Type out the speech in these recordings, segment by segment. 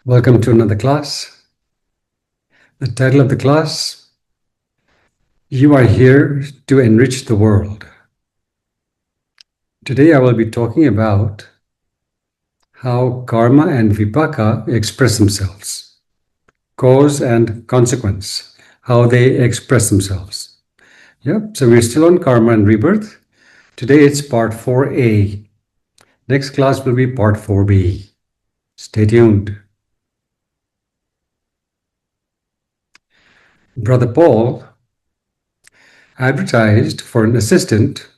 Welcome to another class. The title of the class, You Are Here to Enrich the World. Today I will be talking about how karma and vipaka express themselves. Cause and consequence, how they express themselves. Yep, so we're still on karma and rebirth. Today it's part 4a. Next class will be part 4b. Stay tuned. Brother Paul advertised for an assistant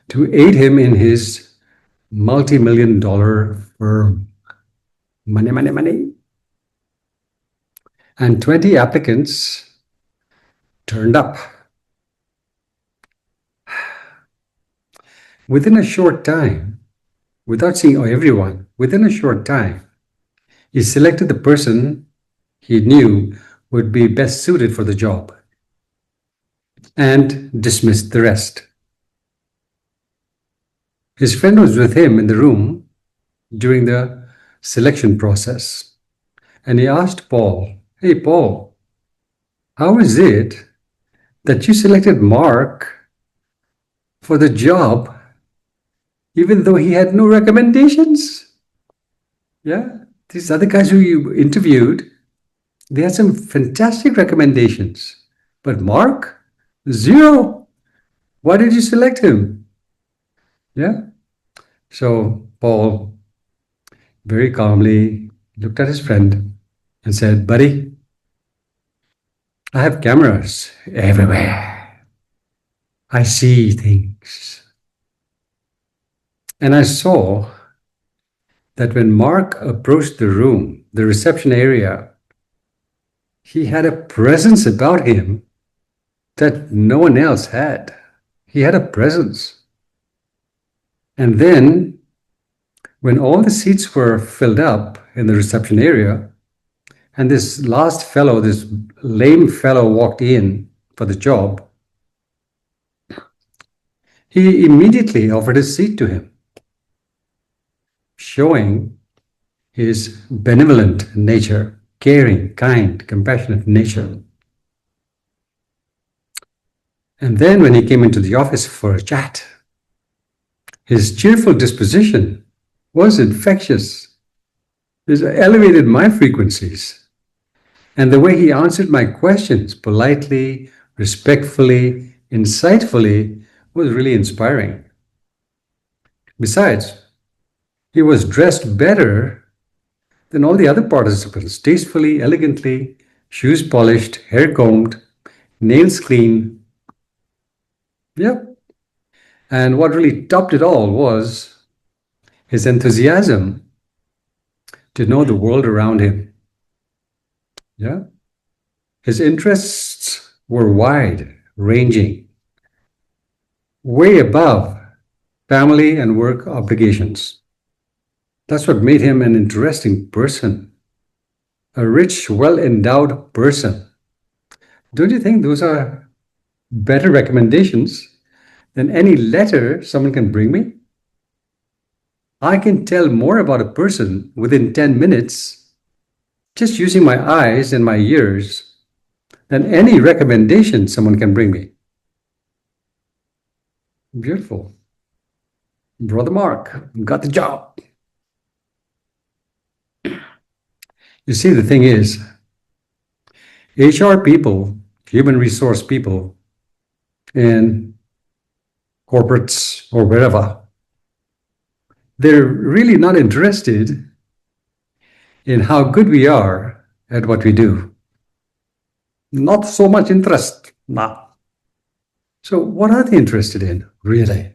to aid him in his multi-million-dollar firm. Money, money, money. And 20 applicants turned up. Within a short time, without seeing everyone, within a short time, he selected the person he knew would be best suited for the job and dismissed the rest. His friend was with him in the room during the selection process, and he asked Paul, "Hey, Paul, how is it that you selected Mark for the job even though he had no recommendations?" Yeah, these other guys who you interviewed, they had some fantastic recommendations, but Mark, zero. Why did you select him? Yeah. So Paul very calmly looked at his friend and said, "Buddy, I have cameras everywhere. I see things. And I saw that when Mark approached the room, the reception area, he had a presence about him that no one else had. He had a presence. And then when all the seats were filled up in the reception area, and this last fellow, this lame fellow walked in for the job, he immediately offered his seat to him, showing his benevolent nature, caring, kind, compassionate nature. And then when he came into the office for a chat, his cheerful disposition was infectious. It elevated my frequencies. And the way he answered my questions politely, respectfully, insightfully was really inspiring. Besides, he was dressed better than all the other participants, tastefully, elegantly, shoes polished, hair combed, nails clean. Yep. And what really topped it all was his enthusiasm to know the world around him. Yeah. His interests were wide, ranging, way above family and work obligations. That's what made him an interesting person, a rich, well-endowed person. Don't you think those are better recommendations than any letter someone can bring me? I can tell more about a person within 10 minutes just using my eyes and my ears than any recommendation someone can bring me. Beautiful. Brother Mark got the job. You see, the thing is, HR people, human resource people in corporates or wherever, they're really not interested in how good we are at what we do. Not so much interest, nah. So what are they interested in, really?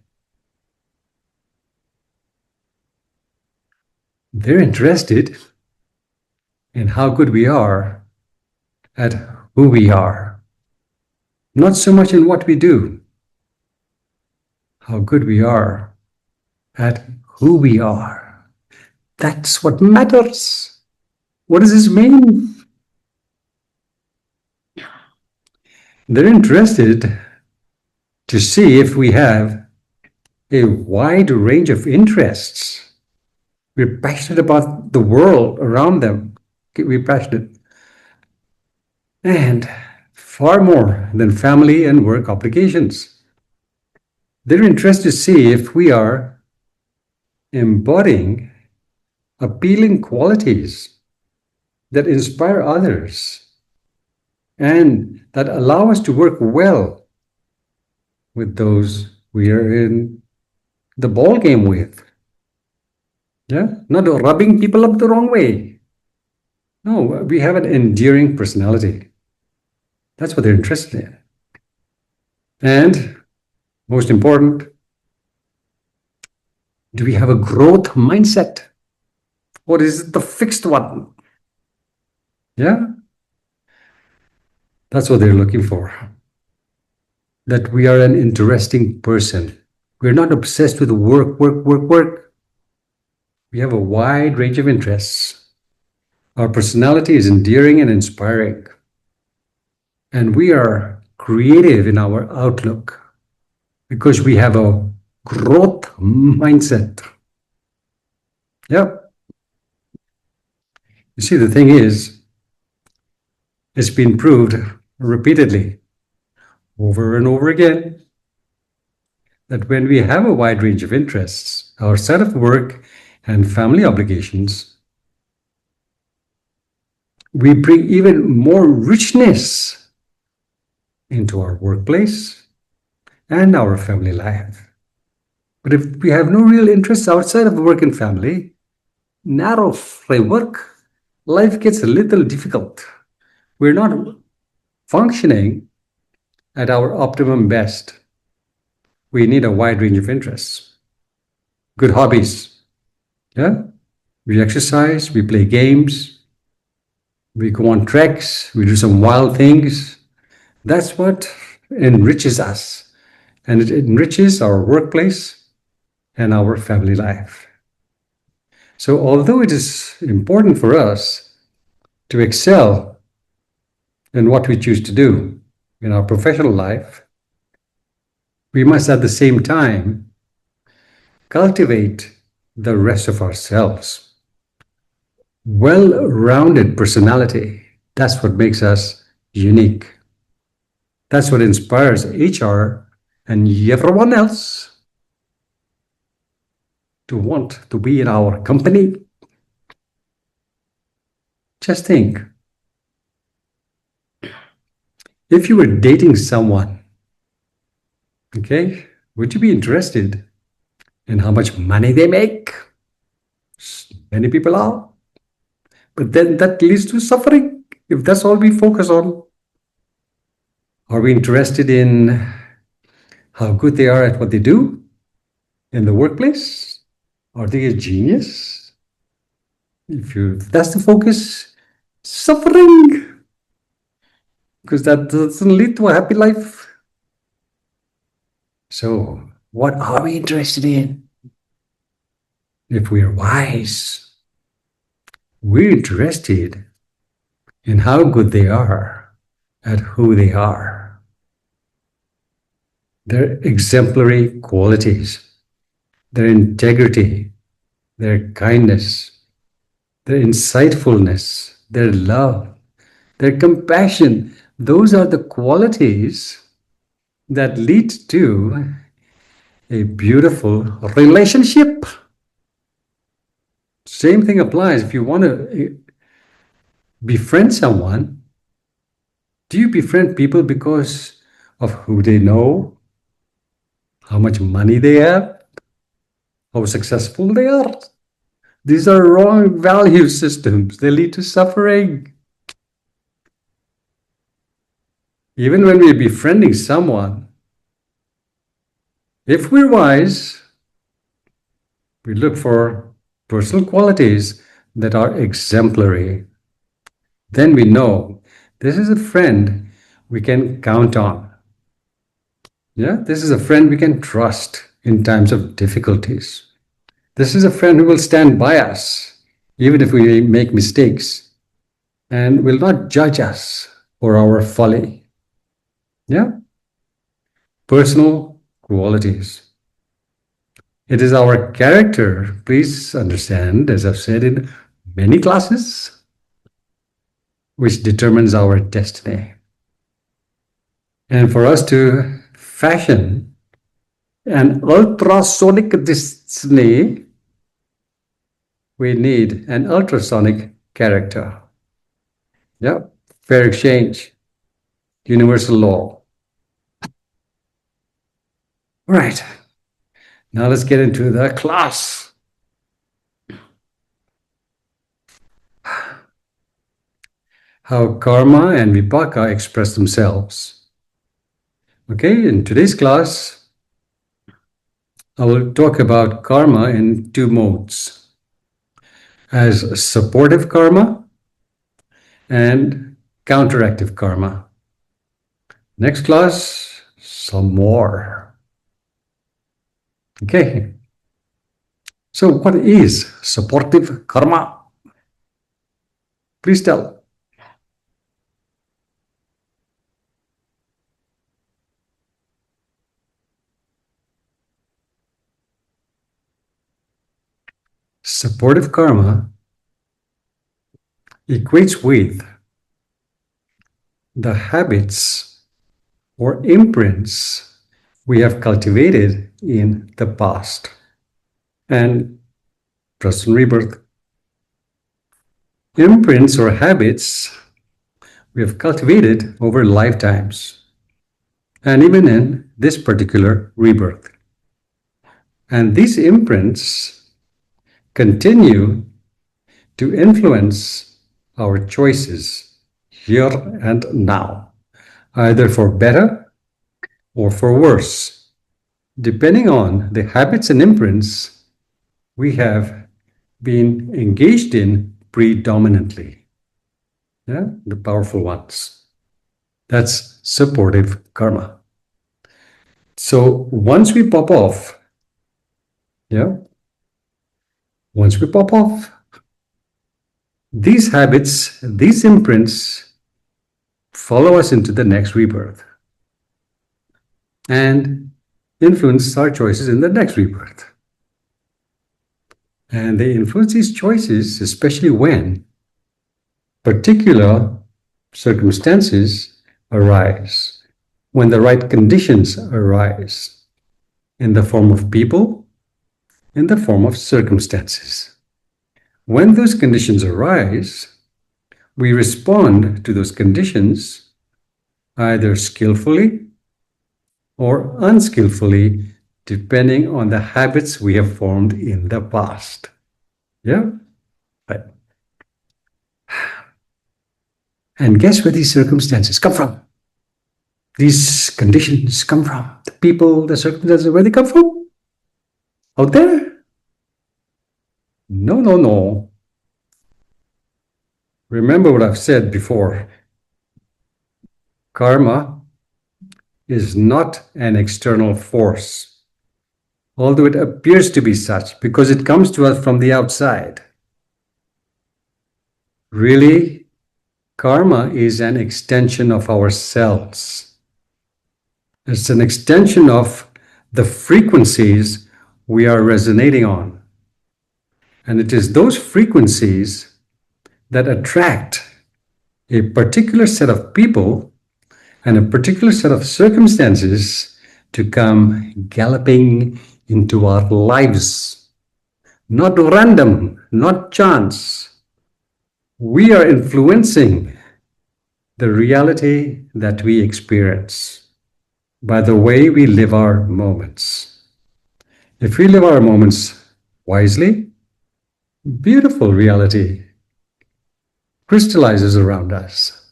They're interested in how good we are at who we are. Not so much in what we do. How good we are at who we are. That's what matters. What does this mean? They're interested to see if we have a wide range of interests. We're passionate about the world around them. Be passionate. And far more than family and work obligations. They're interested to see if we are embodying appealing qualities that inspire others and that allow us to work well with those we are in the ball game with. Yeah, not rubbing people up the wrong way. No, we have an endearing personality. That's what they're interested in. And most important, do we have a growth mindset? Or is it the fixed one? Yeah, that's what they're looking for. That we are an interesting person. We're not obsessed with work, work, work, work. We have a wide range of interests. Our personality is endearing and inspiring. And we are creative in our outlook because we have a growth mindset. Yep. You see, the thing is, it's been proved repeatedly over and over again that when we have a wide range of interests outside of work and family obligations, we bring even more richness into our workplace and our family life. But if we have no real interests outside of work and family, narrow framework, life gets a little difficult. We're not functioning at our optimum best. We need a wide range of interests. Good hobbies. Yeah? We exercise, we play games, we go on treks, we do some wild things. That's what enriches us. And it enriches our workplace and our family life. So although it is important for us to excel in what we choose to do in our professional life, we must at the same time cultivate the rest of ourselves. Well-rounded personality, that's what makes us unique. That's what inspires HR and everyone else to want to be in our company. Just think, if you were dating someone, okay, would you be interested in how much money they make? Many people are. But then that leads to suffering if that's all we focus on. Are we interested in how good they are at what they do in the workplace? Are they a genius? If that's the focus, suffering, because that doesn't lead to a happy life. So, what are we interested in? If we are wise, we're interested in how good they are at who they are. Their exemplary qualities, their integrity, their kindness, their insightfulness, their love, their compassion. Those are the qualities that lead to a beautiful relationship. Same thing applies if you want to befriend someone. Do you befriend people because of who they know, how much money they have, how successful they are? These are wrong value systems. They lead to suffering. Even when we're befriending someone, if we're wise, we look for personal qualities that are exemplary. Then we know this is a friend we can count on. Yeah, this is a friend we can trust in times of difficulties. This is a friend who will stand by us, even if we make mistakes, and will not judge us for our folly. Yeah? Personal qualities. It is our character, please understand, as I've said in many classes, which determines our destiny. And for us to fashion an ultrasonic destiny, we need an ultrasonic character. Yeah, fair exchange, universal law. All right, now let's get into the class. How karma and vipaka express themselves. Okay, in today's class, I will talk about karma in two modes, as supportive karma and counteractive karma. Next class, some more. Okay, so what is supportive karma? Please tell. Supportive karma equates with the habits or imprints we have cultivated in the past and present rebirth. Imprints or habits we have cultivated over lifetimes and even in this particular rebirth. And these imprints continue to influence our choices here and now, either for better or for worse, depending on the habits and imprints we have been engaged in predominantly. Yeah, the powerful ones. That's supportive karma. So once we pop off, these habits, these imprints follow us into the next rebirth and influence our choices in the next rebirth. And they influence these choices, especially when particular circumstances arise, when the right conditions arise, in the form of people, in the form of circumstances. When those conditions arise, we respond to those conditions either skillfully or unskillfully, depending on the habits we have formed in the past. Yeah? Right. And guess where these circumstances come from? These conditions come from the people, the circumstances, where they come from? Out there? No, no, no. Remember what I've said before. Karma is not an external force, although it appears to be such because it comes to us from the outside. Really, karma is an extension of ourselves. It's an extension of the frequencies we are resonating on. And it is those frequencies that attract a particular set of people and a particular set of circumstances to come galloping into our lives. Not random, not chance. We are influencing the reality that we experience by the way we live our moments. If we live our moments wisely, beautiful reality crystallizes around us.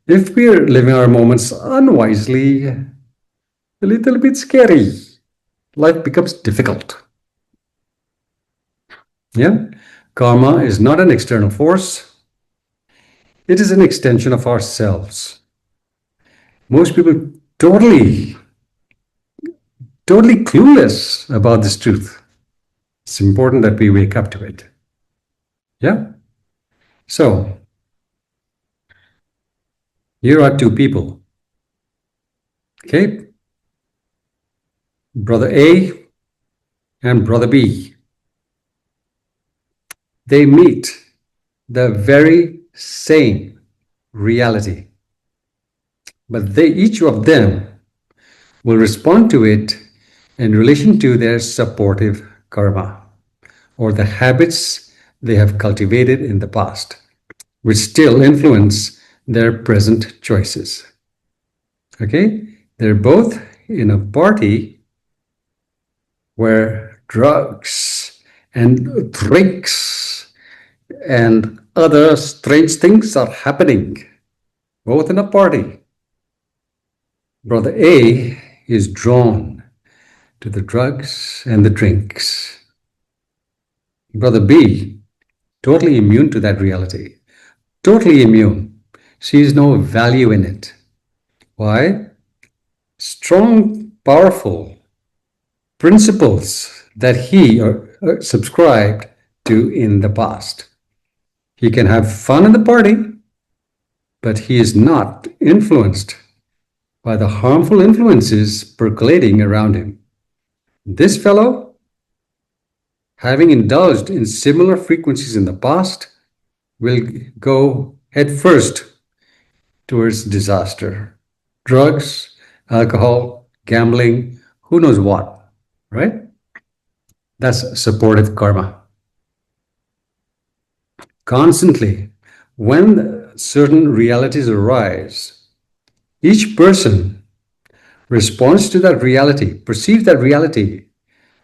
If we're living our moments unwisely, a little bit scary, life becomes difficult. Yeah? Karma is not an external force. It is an extension of ourselves. Most people totally clueless about this truth. It's important that we wake up to it. Yeah? So, here are two people. Okay? Brother A and Brother B. They meet the very same reality. But each of them will respond to it in relation to their supportive karma, or the habits they have cultivated in the past, which still influence their present choices. Okay? They're both in a party where drugs and drinks and other strange things are happening, both in a party. Brother A is drawn to the drugs and the drinks. Brother B, totally immune to that reality, totally immune, sees no value in it. Why? Strong, powerful principles that he subscribed to in the past. He can have fun in the party, but he is not influenced by the harmful influences percolating around him. This fellow, having indulged in similar frequencies in the past, will go headfirst towards disaster. Drugs, alcohol, gambling, who knows what, right? That's supportive karma. Constantly, when certain realities arise, each person responds to that reality, perceives that reality,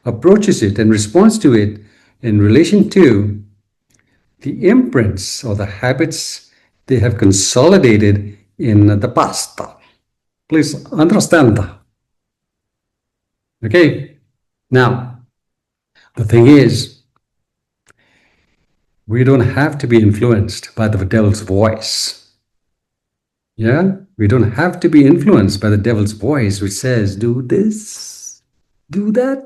approaches it, and responds to it in relation to the imprints or the habits they have consolidated in the past. Please understand that. Okay? Now, the thing is, we don't have to be influenced by the devil's voice. Yeah? We don't have to be influenced by the devil's voice which says, do this, do that.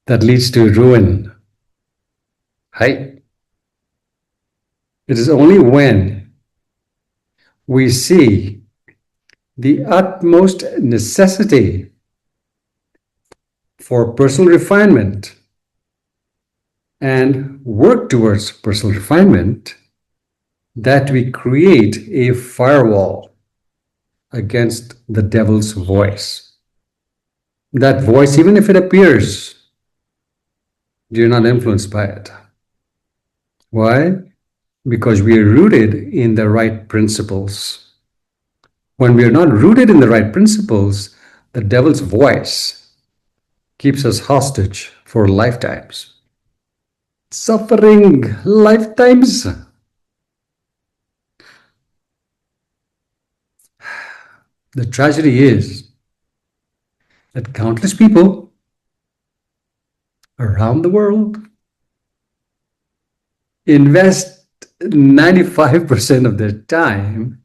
That leads to ruin. Right? It is only when we see the utmost necessity for personal refinement and work towards personal refinement that we create a firewall against the devil's voice. That voice, even if it appears, you're not influenced by it. Why? Because we are rooted in the right principles. When we are not rooted in the right principles, the devil's voice keeps us hostage for lifetimes. Suffering lifetimes. The tragedy is that countless people around the world invest 95% of their time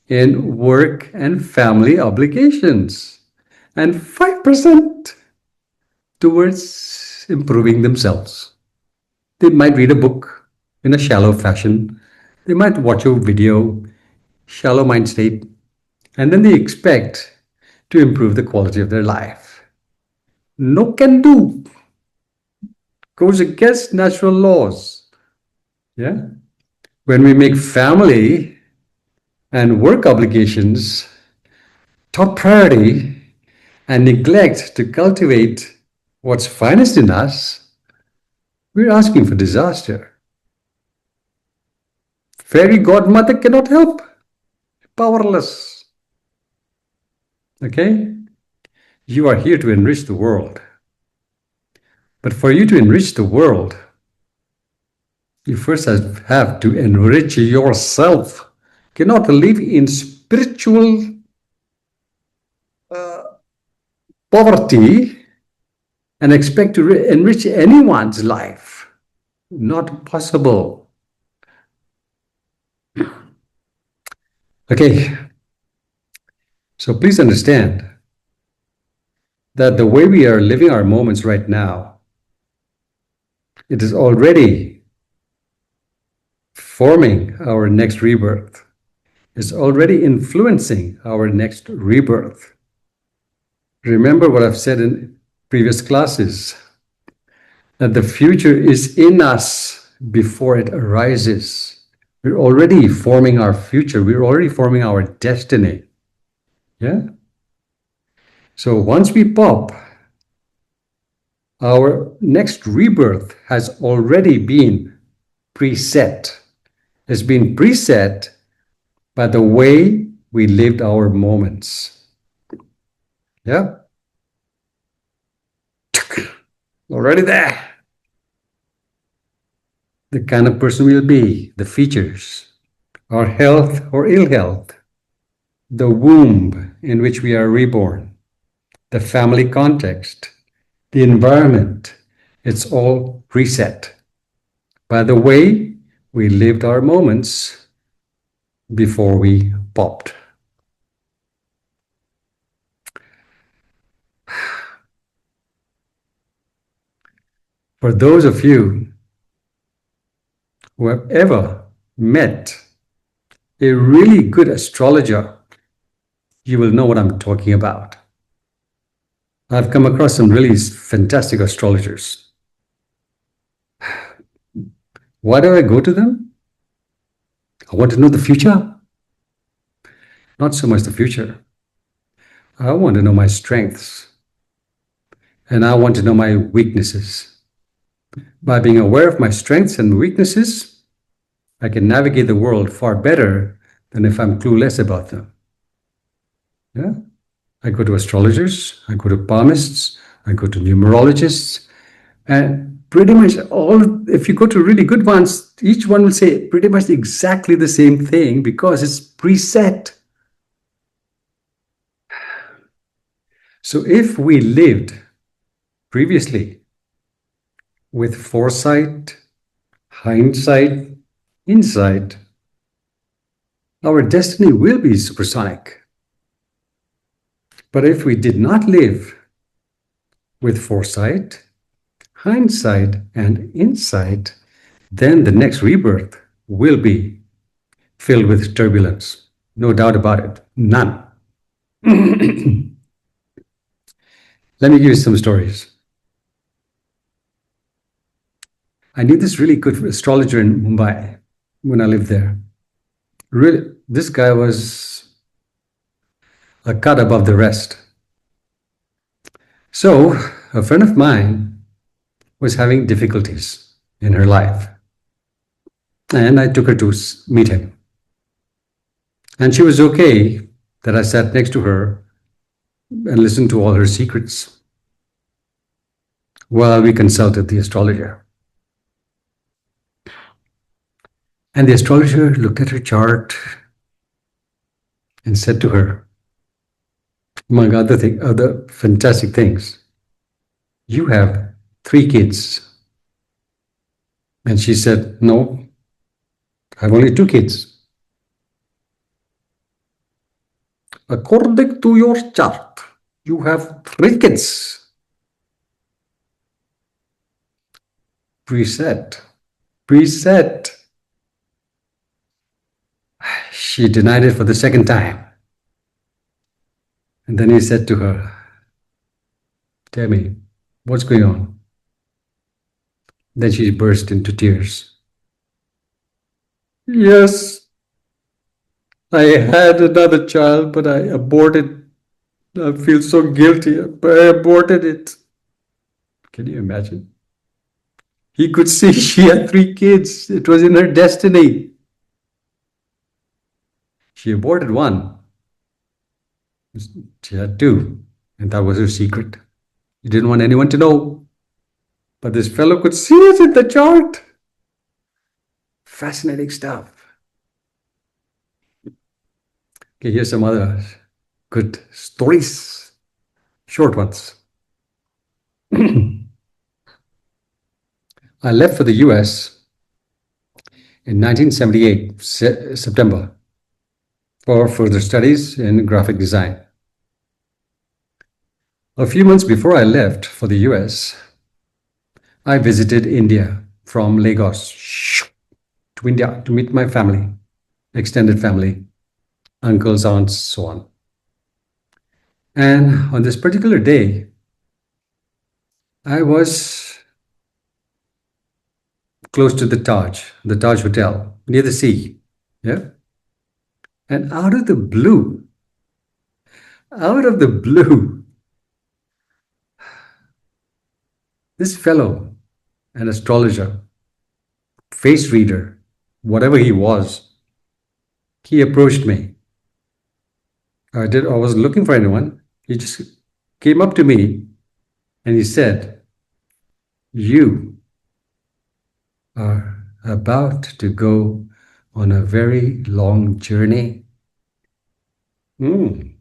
in work and family obligations and 5% towards improving themselves. They might read a book in a shallow fashion. They might watch a video, shallow mind state, and then they expect to improve the quality of their life. No can do. Goes against natural laws. Yeah? When we make family and work obligations top priority and neglect to cultivate what's finest in us, we're asking for disaster. Fairy godmother cannot help. Powerless. Okay? You are here to enrich the world. But for you to enrich the world, you first have to enrich yourself. You cannot live in spiritual poverty and expect to enrich anyone's life. Not possible. Okay. So please understand that the way we are living our moments right now, it is already forming our next rebirth. It's already influencing our next rebirth. Remember what I've said in previous classes, that the future is in us before it arises. We're already forming our future. We're already forming our destiny. Yeah. So once we pop, our next rebirth has already been preset. It's been preset by the way we lived our moments. Yeah. Already there. The kind of person we'll be, the features, our health or ill health, the womb in which we are reborn, the family context, the environment. It's all preset by the way we lived our moments before we popped. For those of you who have ever met a really good astrologer, you will know what I'm talking about. I've come across some really fantastic astrologers. Why do I go to them? I want to know the future. Not so much the future. I want to know my strengths. And I want to know my weaknesses. By being aware of my strengths and weaknesses, I can navigate the world far better than if I'm clueless about them. Yeah. I go to astrologers, I go to palmists, I go to numerologists, and pretty much all, if you go to really good ones, each one will say pretty much exactly the same thing because it's preset. So if we lived previously with foresight, hindsight, insight, our destiny will be supersonic. But if we did not live with foresight, hindsight, and insight, then the next rebirth will be filled with turbulence. No doubt about it. None. Let me give you some stories. I knew this really good astrologer in Mumbai when I lived there. Really, this guy was a cut above the rest. So, a friend of mine was having difficulties in her life, and I took her to meet him. And she was okay that I sat next to her and listened to all her secrets while we consulted the astrologer. And the astrologer looked at her chart and said to her, among other fantastic things, you have 3 kids. And she said, no, I have only 2 kids. According to your chart, you have 3 kids. Preset. Preset. She denied it for the second time. And then he said to her, tell me, what's going on? Then she burst into tears. Yes, I had another child, but I aborted. I feel so guilty, but I aborted it. Can you imagine? He could see she had 3 kids. It was in her destiny. She aborted one. She had 2, and that was her secret. She didn't want anyone to know. But this fellow could see it in the chart. Fascinating stuff. Okay, here's some other good stories, short ones. I left for the US in 1978, September, for further studies in graphic design. A few months before I left for the US, I visited India from Lagos to India to meet my family, extended family, uncles, aunts, so on. And on this particular day, I was close to the Taj Hotel, near the sea. Yeah. And out of the blue, this fellow, an astrologer, face reader, whatever he was, he approached me. I wasn't looking for anyone. He just came up to me and he said, "You are about to go on a very long journey. Mm.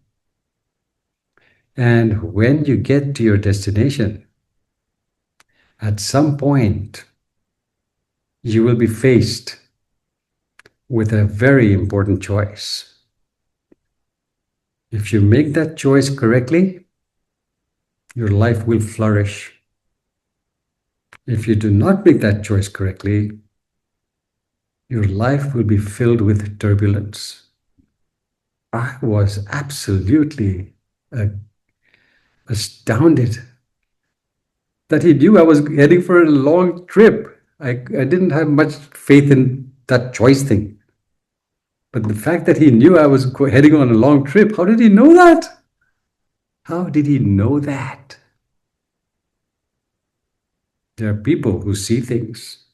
And when you get to your destination, at some point, you will be faced with a very important choice. If you make that choice correctly, your life will flourish. If you do not make that choice correctly, your life will be filled with turbulence." I was absolutely uh, astounded that he knew I was heading for a long trip. I didn't have much faith in that choice thing. But the fact that he knew I was heading on a long trip, how did he know that? How did he know that? There are people who see things.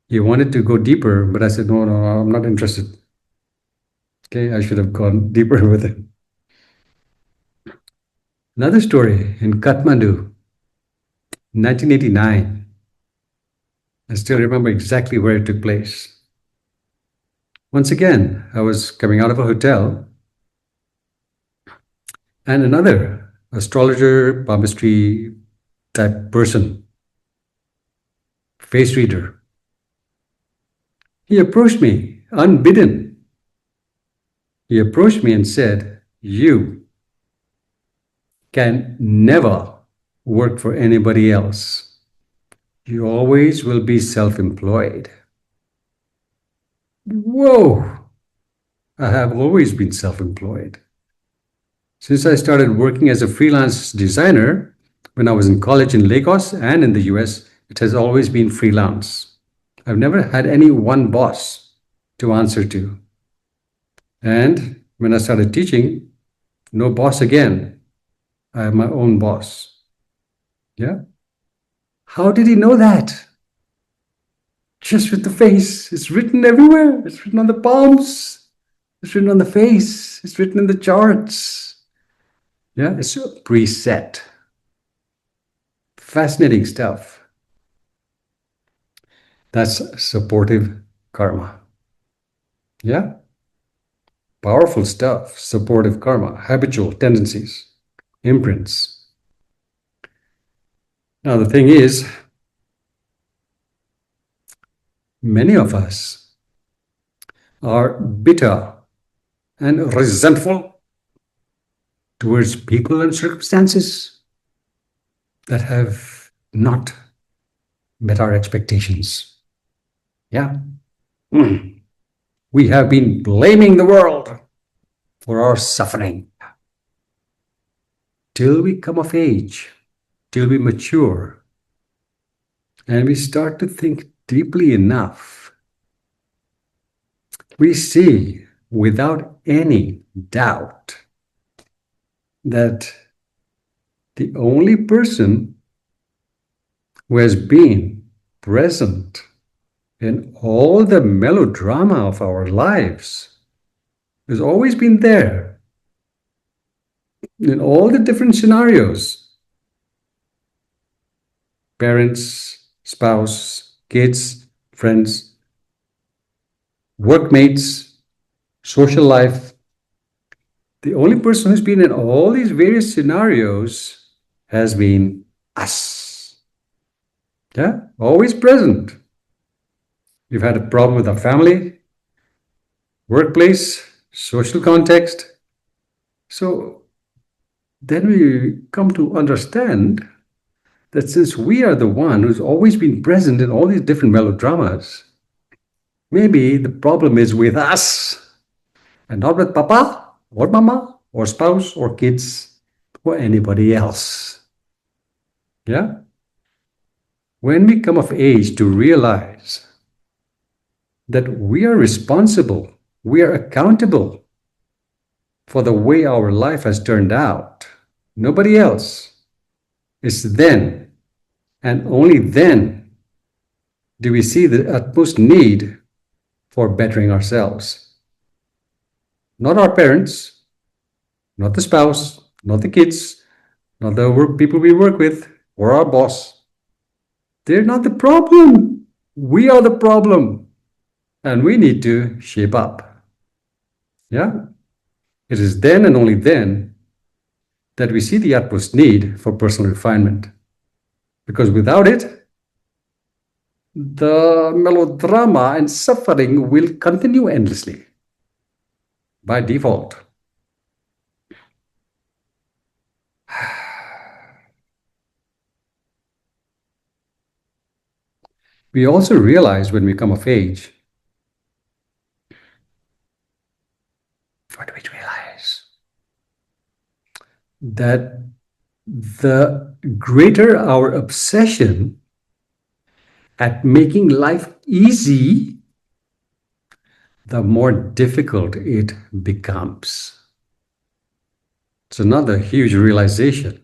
He wanted to go deeper, but I said, no, I'm not interested. Okay, I should have gone deeper with him. Another story in Kathmandu, 1989. I still remember exactly where it took place. Once again, I was coming out of a hotel, and another astrologer, palmistry type person, face reader, he approached me unbidden. He approached me and said, "You can never work for anybody else. You always will be self-employed." Whoa! I have always been self-employed. Since I started working as a freelance designer when I was in college in Lagos and in the US, it has always been freelance. I've never had any one boss to answer to. And when I started teaching, no boss again. I am my own boss. Yeah? How did he know that? Just with the face. It's written everywhere. It's written on the palms. It's written on the face. It's written in the charts. Yeah, it's preset. Fascinating stuff. That's supportive karma. Yeah? Powerful stuff. Supportive karma. Habitual tendencies. Imprints. Now, the thing is, many of us are bitter and resentful towards people and circumstances that have not met our expectations. Yeah. We have been blaming the world for our suffering till we come of age, till we mature, and we start to think deeply enough. We see without any doubt that the only person who has been present in all the melodrama of our lives has always been there in all the different scenarios. Parents, spouse, kids, friends, workmates, social life. The only person who's been in all these various scenarios has been us. Yeah, always present. We've had a problem with our family, workplace, social context. So then we come to understand that since we are the one who's always been present in all these different melodramas, maybe the problem is with us and not with papa or mama or spouse or kids or anybody else. Yeah? When we come of age to realize that we are responsible, we are accountable for the way our life has turned out, nobody else, it's then and only then do we see the utmost need for bettering ourselves. Not our parents, not the spouse, not the kids, not the people we work with, or our boss. They're not the problem. We are the problem. And we need to shape up. Yeah? It is then and only then that we see the utmost need for personal refinement. Because without it, the melodrama and suffering will continue endlessly by default. We also realize when we come of age, what do we realize? That the greater our obsession at making life easy, the more difficult it becomes. It's another huge realization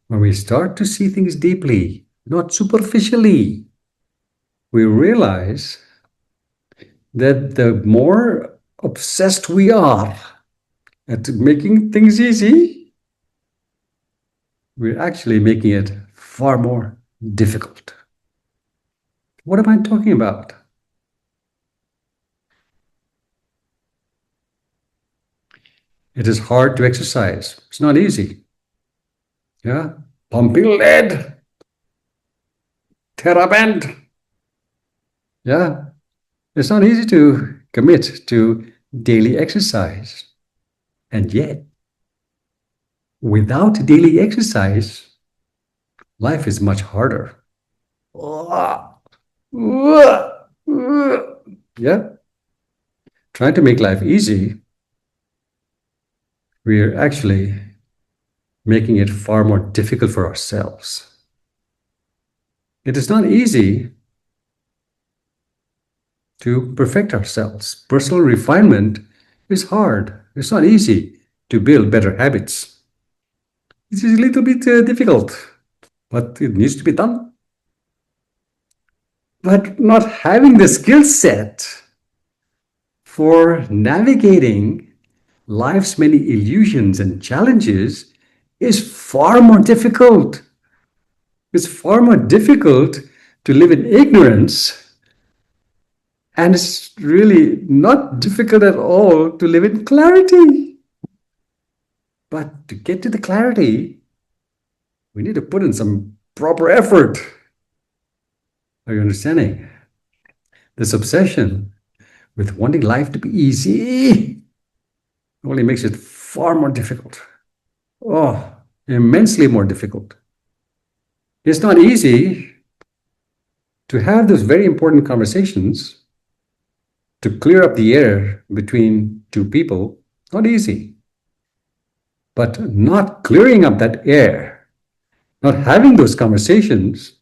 when we start to see things deeply, not superficially. We realize that the more obsessed we are at making things easy, we're actually making it far more difficult. What am I talking about? It is hard to exercise. It's not easy. Yeah? Pumping lead, TerraBand. Yeah? It's not easy to commit to daily exercise. And yet, without daily exercise, life is much harder. Yeah? Trying to make life easy, we're actually making it far more difficult for ourselves. It is not easy to perfect ourselves. Personal refinement is hard. It's not easy to build better habits. It is a little bit difficult, but it needs to be done. But not having the skill set for navigating life's many illusions and challenges is far more difficult. It's far more difficult to live in ignorance, and it's really not difficult at all to live in clarity. But to get to the clarity, we need to put in some proper effort. Are you understanding? This obsession with wanting life to be easy only makes it far more difficult. Oh, immensely more difficult. It's not easy to have those very important conversations, to clear up the air between two people. Not easy. But not clearing up that air, not having those conversations,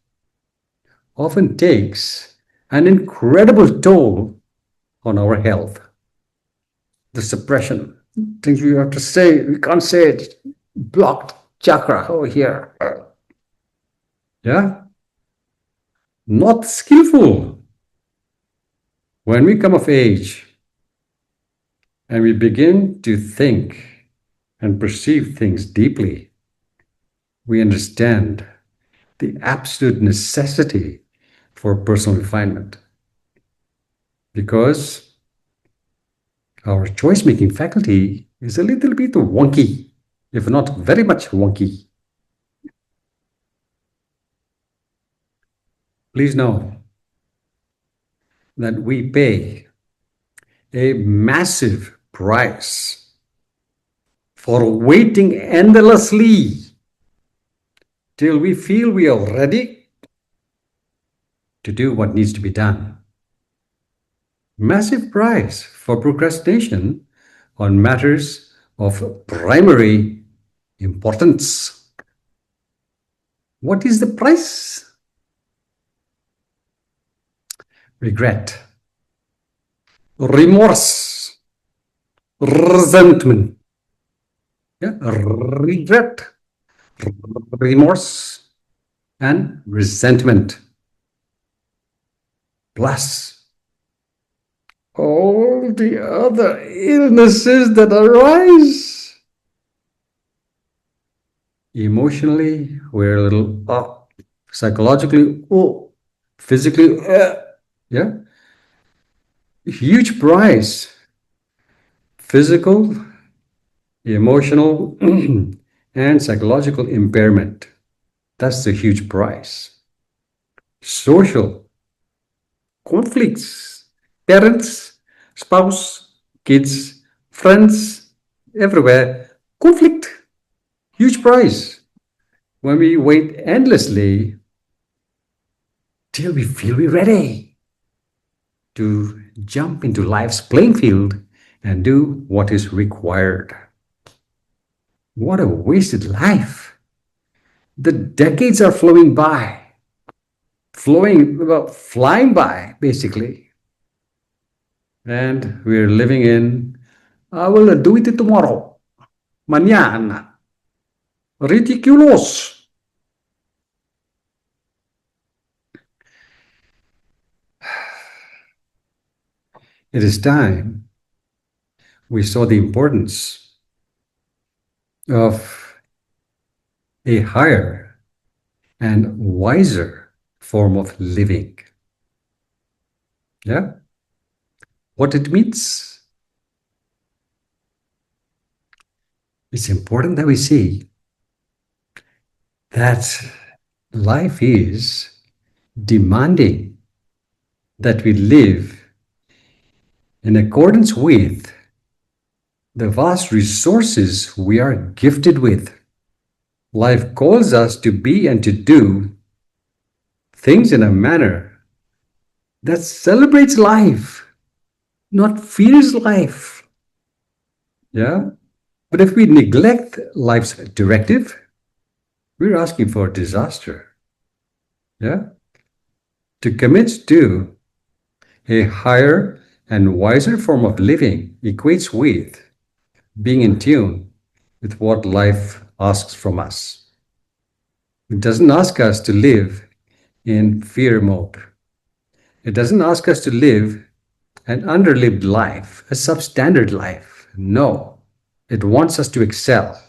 often takes an incredible toll on our health. The suppression, things we have to say, we can't say it, blocked chakra over here. Yeah? Not skillful. When we come of age and we begin to think and perceive things deeply, we understand the absolute necessity for personal refinement. Because our choice-making faculty is a little bit wonky, if not very much wonky. Please know that we pay a massive price for waiting endlessly till we feel we are ready to do what needs to be done. Massive price for procrastination on matters of primary importance. What is the price? regret, remorse, resentment. Yeah, regret, remorse, and resentment. Plus all the other illnesses that arise. Emotionally, we're a little up. Psychologically, oh. Physically, yeah. Huge price. Physical, emotional, and psychological impairment. That's the huge price. Social, conflicts, parents, spouse, kids, friends, everywhere. Conflict, huge price. When we wait endlessly till we feel we're ready to jump into life's playing field and do what is required. What a wasted life. The decades are flying by, basically. And we're living in, I will do it tomorrow. Mañana. Ridiculous. It is time we saw the importance of a higher and wiser form of living. Yeah? What it means? It's important that we see that life is demanding that we live in accordance with the vast resources we are gifted with. Life calls us to be and to do things in a manner that celebrates life, not fears life. Yeah? But if we neglect life's directive, we're asking for disaster. Yeah? To commit to a higher and wiser form of living equates with being in tune with what life asks from us. It doesn't ask us to live in fear mode. It doesn't ask us to live an underlived life, a substandard life. No, it wants us to excel.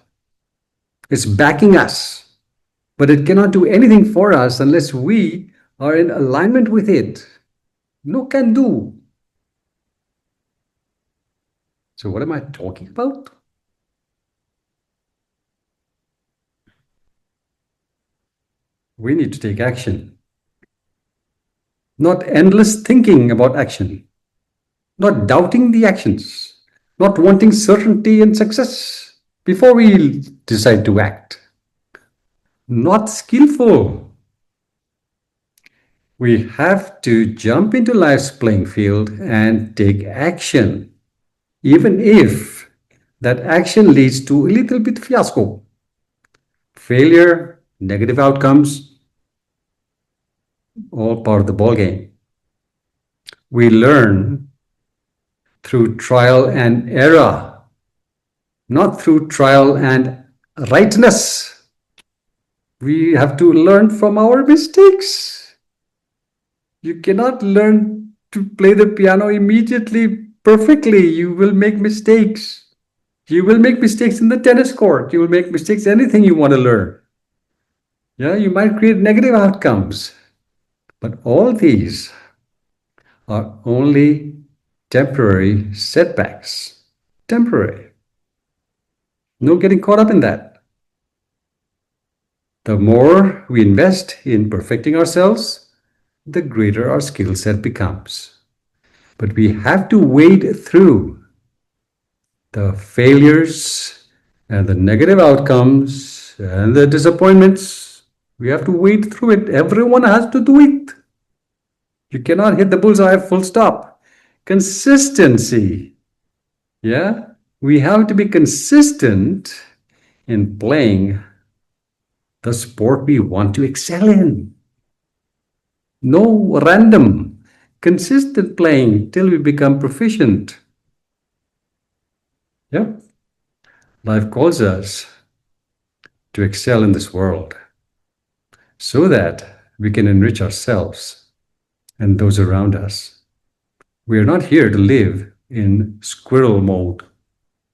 It's backing us, but it cannot do anything for us unless we are in alignment with it. No can do. So what am I talking about? We need to take action. Not endless thinking about action. Not doubting the actions. Not wanting certainty and success before we decide to act. Not skillful. We have to jump into life's playing field and take action, even if that action leads to a little bit fiasco. Failure, negative outcomes, all part of the ball game. We learn through trial and error, not through trial and rightness. We have to learn from our mistakes. You cannot learn to play the piano immediately perfectly. You will make mistakes. You will make mistakes in the tennis court. You will make mistakes anything you want to learn. Yeah, you might create negative outcomes. But all these are only temporary setbacks. Temporary. No getting caught up in that. The more we invest in perfecting ourselves, the greater our skill set becomes. But we have to wade through the failures and the negative outcomes and the disappointments. We have to wade through it. Everyone has to do it. You cannot hit the bullseye full stop. Consistency. Yeah? We have to be consistent in playing the sport we want to excel in. No random, consistent playing till we become proficient. Yep. Life calls us to excel in this world so that we can enrich ourselves and those around us. We are not here to live in squirrel mode,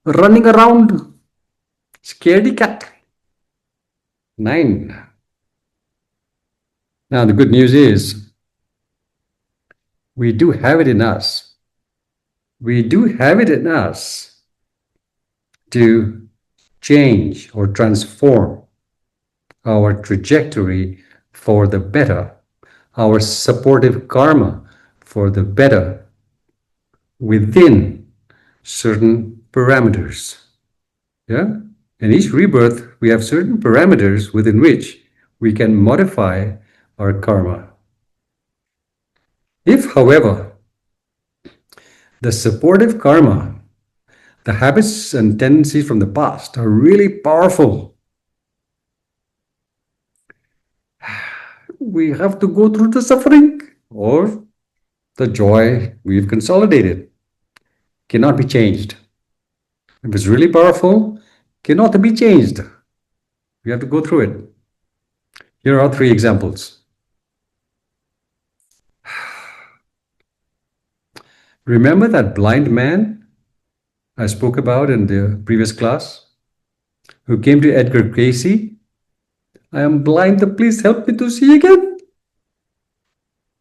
running around, scaredy cat. 9. Now, the good news is we do have it in us. We do have it in us to change or transform our trajectory for the better, our supportive karma for the better within certain parameters. Yeah? In each rebirth, we have certain parameters within which we can modify our karma. If, however, the supportive karma, the habits and tendencies from the past are really powerful, we have to go through the suffering or the joy we've consolidated. Cannot be changed. If it's really powerful, cannot be changed. We have to go through it. Here are 3 examples. Remember that blind man I spoke about in the previous class who came to Edgar Cayce? I am blind, please help me to see again.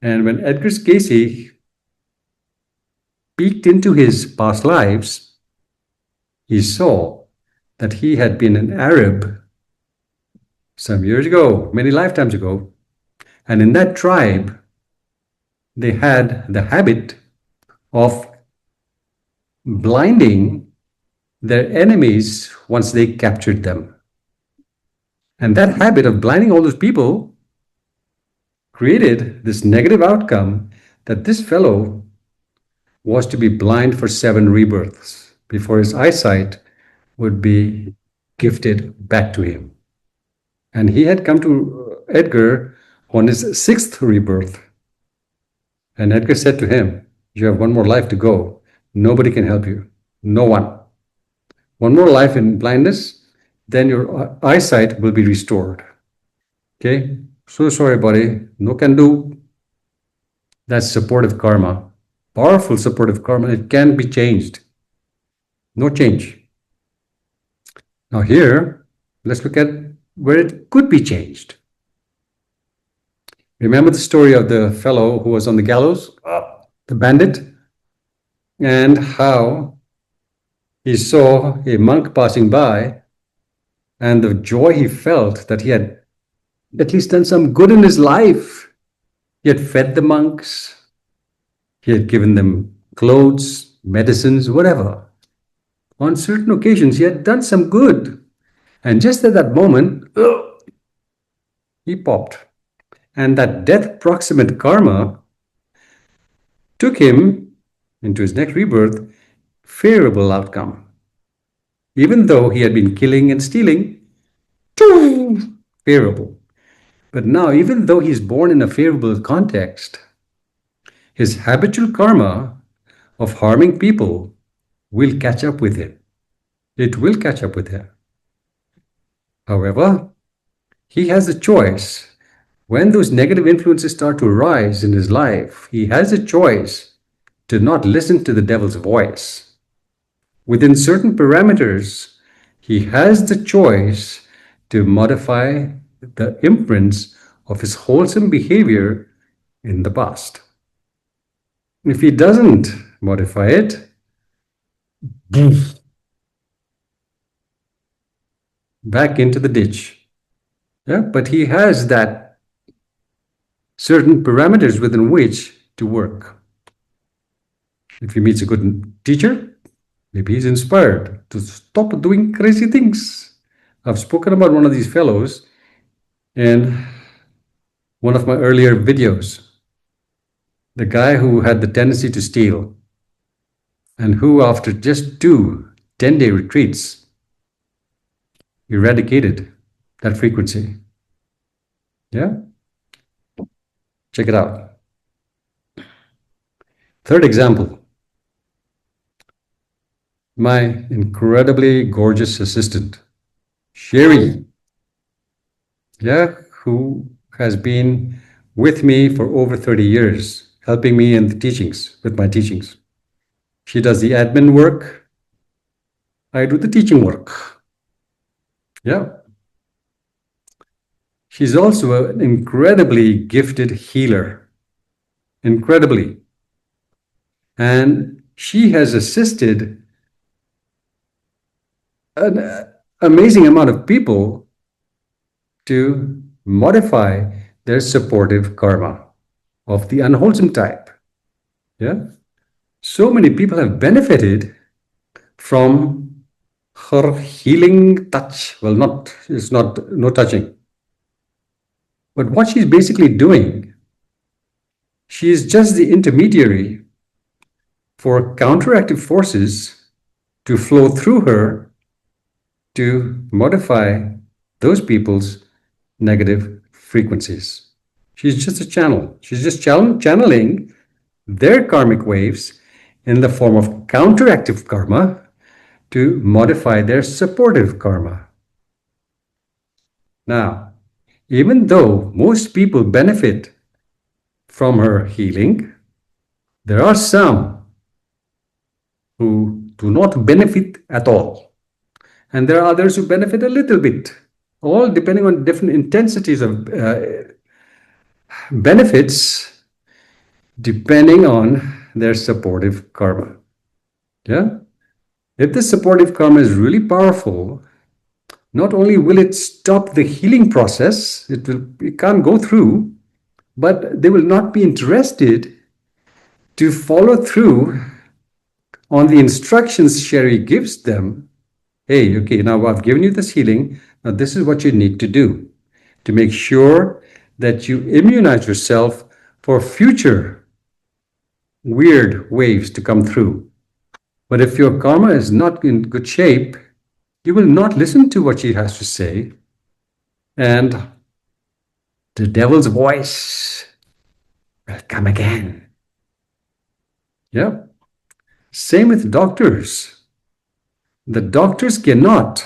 And when Edgar Cayce peeked into his past lives, he saw that he had been an Arab some years ago, many lifetimes ago. And in that tribe, they had the habit of blinding their enemies once they captured them. And that habit of blinding all those people created this negative outcome that this fellow was to be blind for 7 rebirths before his eyesight would be gifted back to him. And he had come to Edgar on his 6th rebirth. And Edgar said to him, you have 1 more life to go. Nobody can help you. No one. 1 more life in blindness, then your eyesight will be restored. Okay? So sorry, buddy. No can do. That's supportive karma. Powerful supportive karma. It can be changed. No change. Now here, let's look at where it could be changed. Remember the story of the fellow who was on the gallows, the bandit, and how he saw a monk passing by and the joy he felt that he had at least done some good in his life. He had fed the monks, he had given them clothes, medicines, whatever. On certain occasions, he had done some good. And just at that moment, he popped. And that death proximate karma took him into his next rebirth, favorable outcome. Even though he had been killing and stealing, favorable. But now, even though he's born in a favorable context, his habitual karma of harming people will catch up with him. It will catch up with him. However, he has a choice. When those negative influences start to arise in his life, he has a choice to not listen to the devil's voice. Within certain parameters, he has the choice to modify the imprints of his wholesome behavior in the past. If he doesn't modify it, back into the ditch. Yeah, but he has that certain parameters within which to work. If he meets a good teacher, maybe he's inspired to stop doing crazy things. I've spoken about one of these fellows in one of my earlier videos. The guy who had the tendency to steal and who, after just 2 10-day retreats, eradicated that frequency. Yeah? Check it out. Third example, my incredibly gorgeous assistant, Sherry, yeah, who has been with me for over 30 years, helping me in the teachings, with my teachings. She does the admin work. I do the teaching work. Yeah. She's also an incredibly gifted healer. Incredibly. And she has assisted an amazing amount of people to modify their supportive karma of the unwholesome type. Yeah. So many people have benefited from her healing touch. Well, it's not no touching. But what she's basically doing, she is just the intermediary for counteractive forces to flow through her to modify those people's negative frequencies. She's just a channel. She's just channeling their karmic waves in the form of counteractive karma to modify their supportive karma. Now, even though most people benefit from her healing, there are some who do not benefit at all. And there are others who benefit a little bit, all depending on different intensities of benefits, depending on their supportive karma. Yeah? If the supportive karma is really powerful, not only will it stop the healing process, it can't go through, but they will not be interested to follow through on the instructions Sherry gives them. Hey, okay, now I've given you this healing. Now this is what you need to do to make sure that you immunize yourself for future weird waves to come through. But if your karma is not in good shape, you will not listen to what she has to say. And the devil's voice will come again. Yeah. Same with doctors. The doctors cannot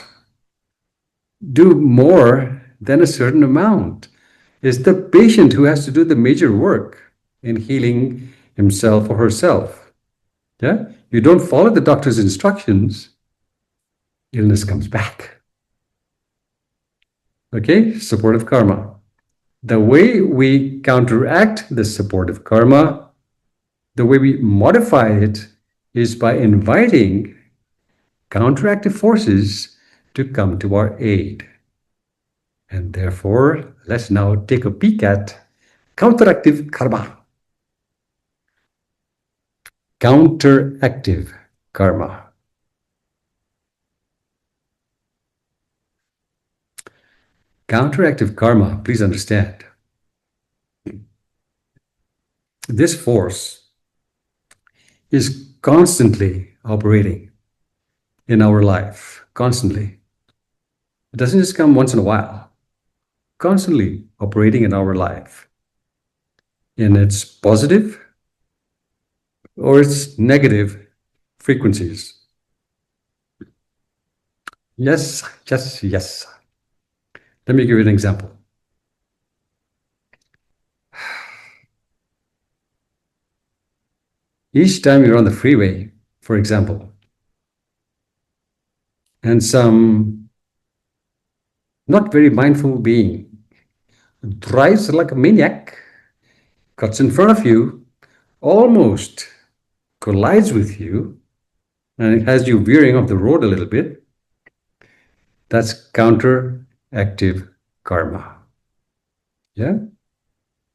do more than a certain amount. It's the patient who has to do the major work in healing himself or herself. Yeah? You don't follow the doctor's instructions, illness comes back. Okay? Supportive karma. The way we counteract the supportive karma, the way we modify it, is by inviting counteractive forces to come to our aid. And therefore, let's now take a peek at counteractive karma. Counteractive karma. Counteractive karma, please understand, this force is constantly operating in our life, constantly. It doesn't just come once in a while, constantly operating in our life in its positive or its negative frequencies. Yes, yes, yes. Let me give you an example. Each time you're on the freeway, for example, and some not very mindful being drives like a maniac, cuts in front of you, almost collides with you, and it has you veering off the road a little bit, that's counteractive karma. Yeah?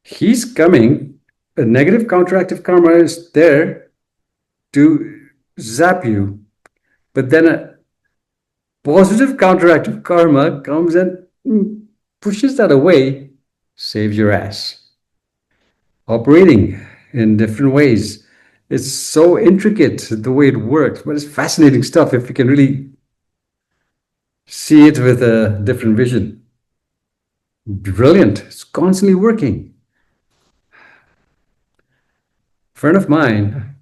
He's coming, a negative counteractive karma is there to zap you, but then a positive counteractive karma comes and pushes that away, saves your ass. Operating in different ways. It's so intricate the way it works, but it's fascinating stuff if you can really see it with a different vision. Brilliant. It's constantly working. A friend of mine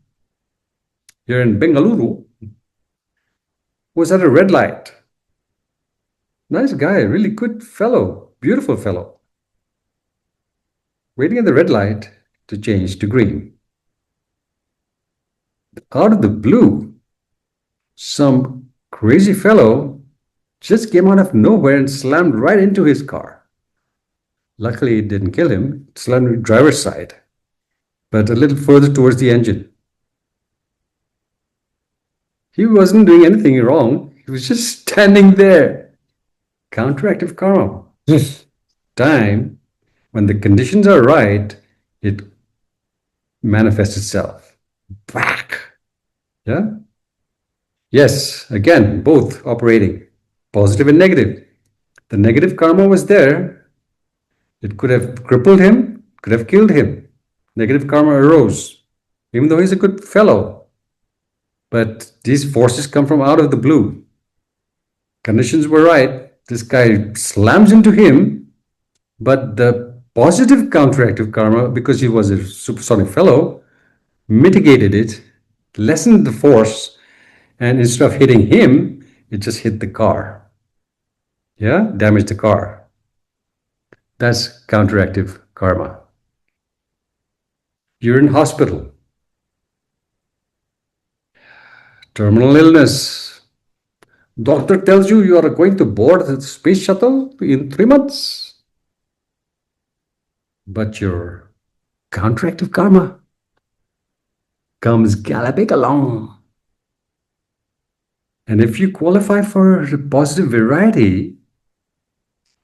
here in Bengaluru was at a red light. Nice guy, really good fellow, beautiful fellow, waiting at the red light to change to green. Out of the blue, some crazy fellow just came out of nowhere and slammed right into his car. Luckily, it didn't kill him. It slammed the driver's side, but a little further towards the engine. He wasn't doing anything wrong. He was just standing there. Counteractive karma. Time, when the conditions are right, it manifests itself. Back. Yeah? Yes, again, both operating, positive and negative. The negative karma was there. It could have crippled him, could have killed him. Negative karma arose, even though he's a good fellow. But these forces come from out of the blue. Conditions were right. This guy slams into him, but the positive counteractive karma, because he was a supersonic fellow, mitigated it, lessened the force, and instead of hitting him, it just hit the car. Yeah, damaged the car. That's counteractive karma. You're in hospital. Terminal illness. Doctor tells you you are going to board the space shuttle in 3 months. But your counteractive karma comes galloping along. And if you qualify for the positive variety,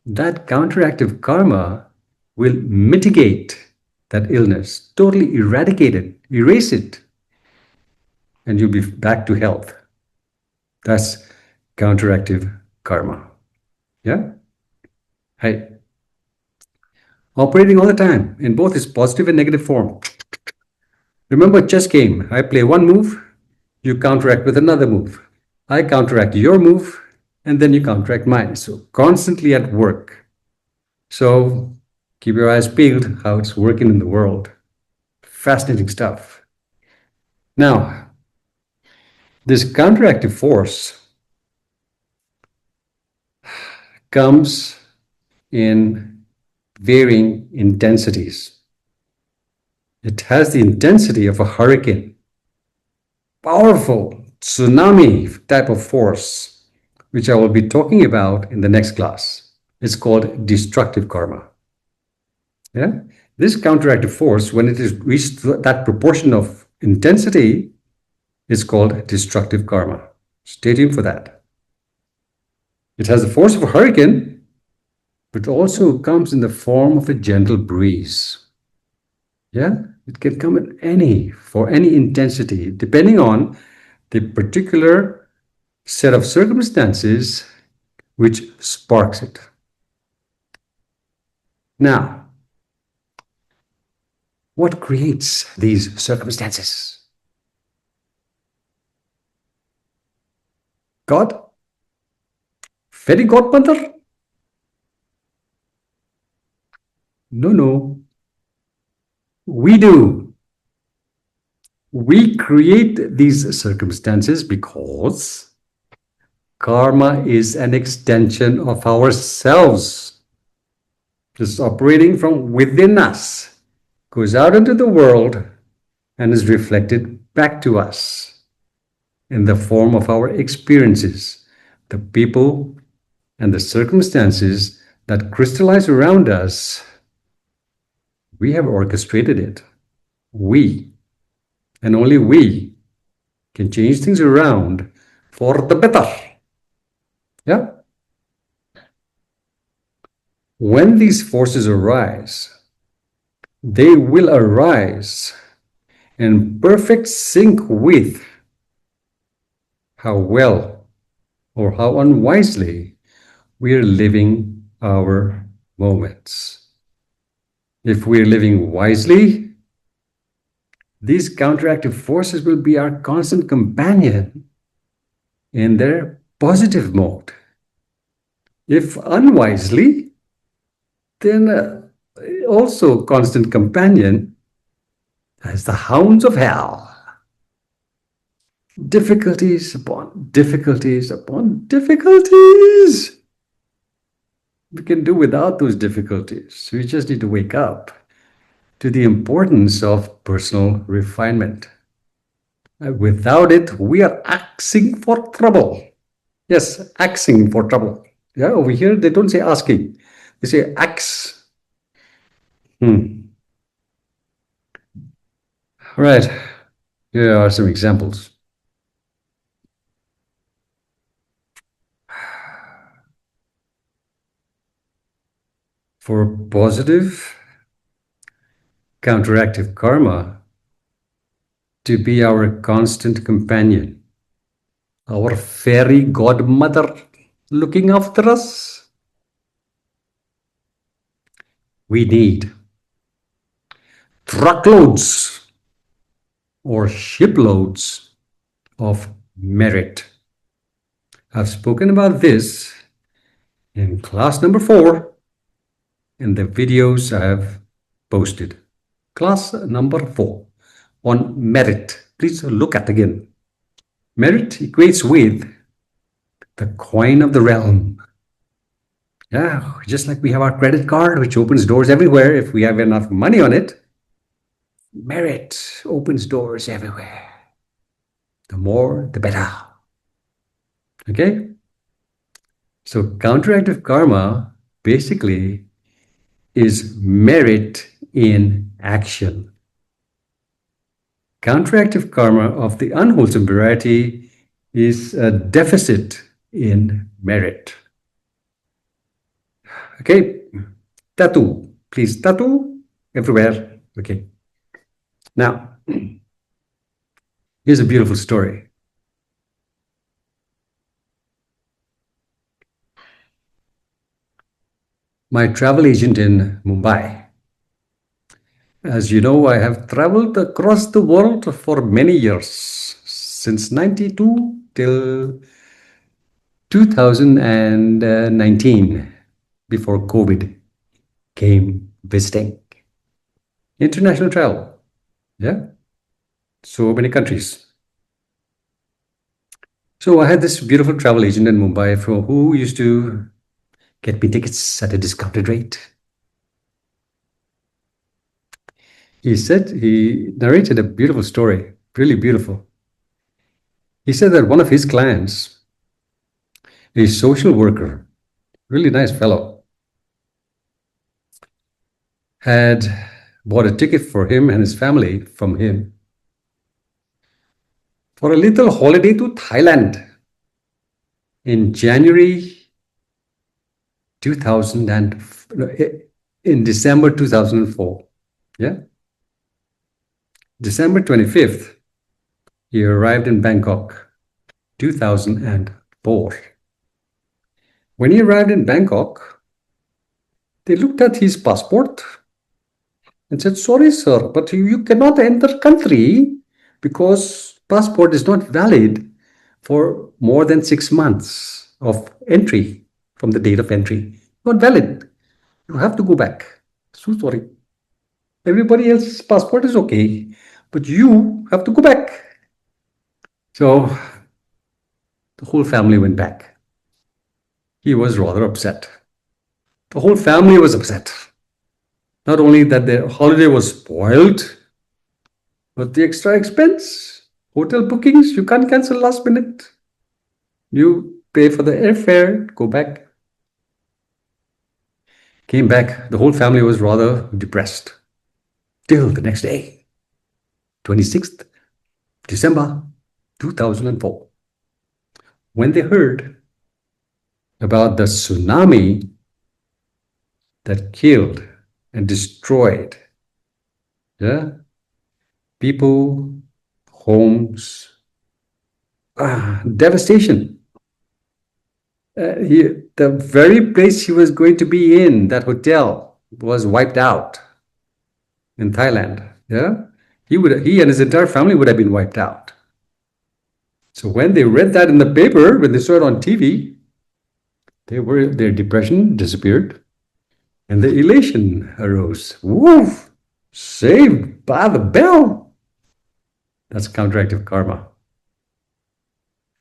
that counteractive karma will mitigate that illness, totally eradicate it, erase it, and you'll be back to health. That's counteractive karma. Yeah? Hey. Operating all the time in both its positive and negative form. Remember chess game. I play one move, you counteract with another move. I counteract your move, and then you counteract mine. So constantly at work. So keep your eyes peeled how it's working in the world. Fascinating stuff. Now, this counteractive force comes in varying intensities. It has the intensity of a hurricane, powerful tsunami type of force, which I will be talking about in the next class. It's called destructive karma. Yeah? This counteractive force, when it is reached that proportion of intensity, is called destructive karma. Stay tuned for that. It has the force of a hurricane, but also comes in the form of a gentle breeze. Yeah, it can come for any intensity, depending on the particular set of circumstances which sparks it. Now, what creates these circumstances? God? Fairy godmother? No. We do. We create these circumstances because karma is an extension of ourselves. Just operating from within us, goes out into the world and is reflected back to us in the form of our experiences, the people and the circumstances that crystallize around us. We have orchestrated it. We, and only we, can change things around for the better. Yeah? When these forces arise, they will arise in perfect sync with how well or how unwisely we are living our moments. If we're living wisely, these counteractive forces will be our constant companion in their positive mode. If unwisely, then also constant companion as the hounds of hell. Difficulties upon difficulties upon difficulties. We can do without those difficulties. We just need to wake up to the importance of personal refinement. Without it, we are asking for trouble. Yes, asking for trouble. Yeah, over here, they don't say asking, they say ax. All right, here are some examples. For positive, counteractive karma to be our constant companion, our fairy godmother looking after us, we need truckloads or shiploads of merit. I've spoken about this in class number 4 in the videos I have posted. Class number 4 on merit. Please look at again. Merit equates with the coin of the realm. Yeah, just like we have our credit card, which opens doors everywhere if we have enough money on it. Merit opens doors everywhere. The more, the better. Okay? So counteractive karma basically is merit in action. Counteractive karma of the unwholesome variety is a deficit in merit. Okay, tattoo, please, tattoo everywhere. Okay. Now, here's a beautiful story. My travel agent in Mumbai. As you know, I have traveled across the world for many years, since 92 till 2019, before COVID came visiting. International travel, yeah, so many countries. So I had this beautiful travel agent in Mumbai who used to get me tickets at a discounted rate. He narrated a beautiful story, really beautiful. He said that one of his clients, a social worker, really nice fellow, had bought a ticket for him and his family from him for a little holiday to Thailand in January 2000 and in December 2004. Yeah. December 25th, he arrived in Bangkok, 2004. When he arrived in Bangkok, they looked at his passport and said, sorry, sir, but you cannot enter country because passport is not valid for more than 6 months of entry from the date of entry. Not valid. You have to go back. So sorry. Everybody else's passport is okay, but you have to go back. So the whole family went back. He was rather upset. The whole family was upset. Not only that their holiday was spoiled, but the extra expense, hotel bookings, you can't cancel last minute. You pay for the airfare, go back. Came back, the whole family was rather depressed. Till the next day, 26th December 2004, when they heard about the tsunami that killed and destroyed, yeah, people, homes, devastation. The very place he was going to be in, that hotel, was wiped out in Thailand. Yeah, he and his entire family would have been wiped out. So when they read that in the paper, when they saw it on TV, their depression disappeared, and the elation arose. Woof! Saved by the bell. That's counteractive karma.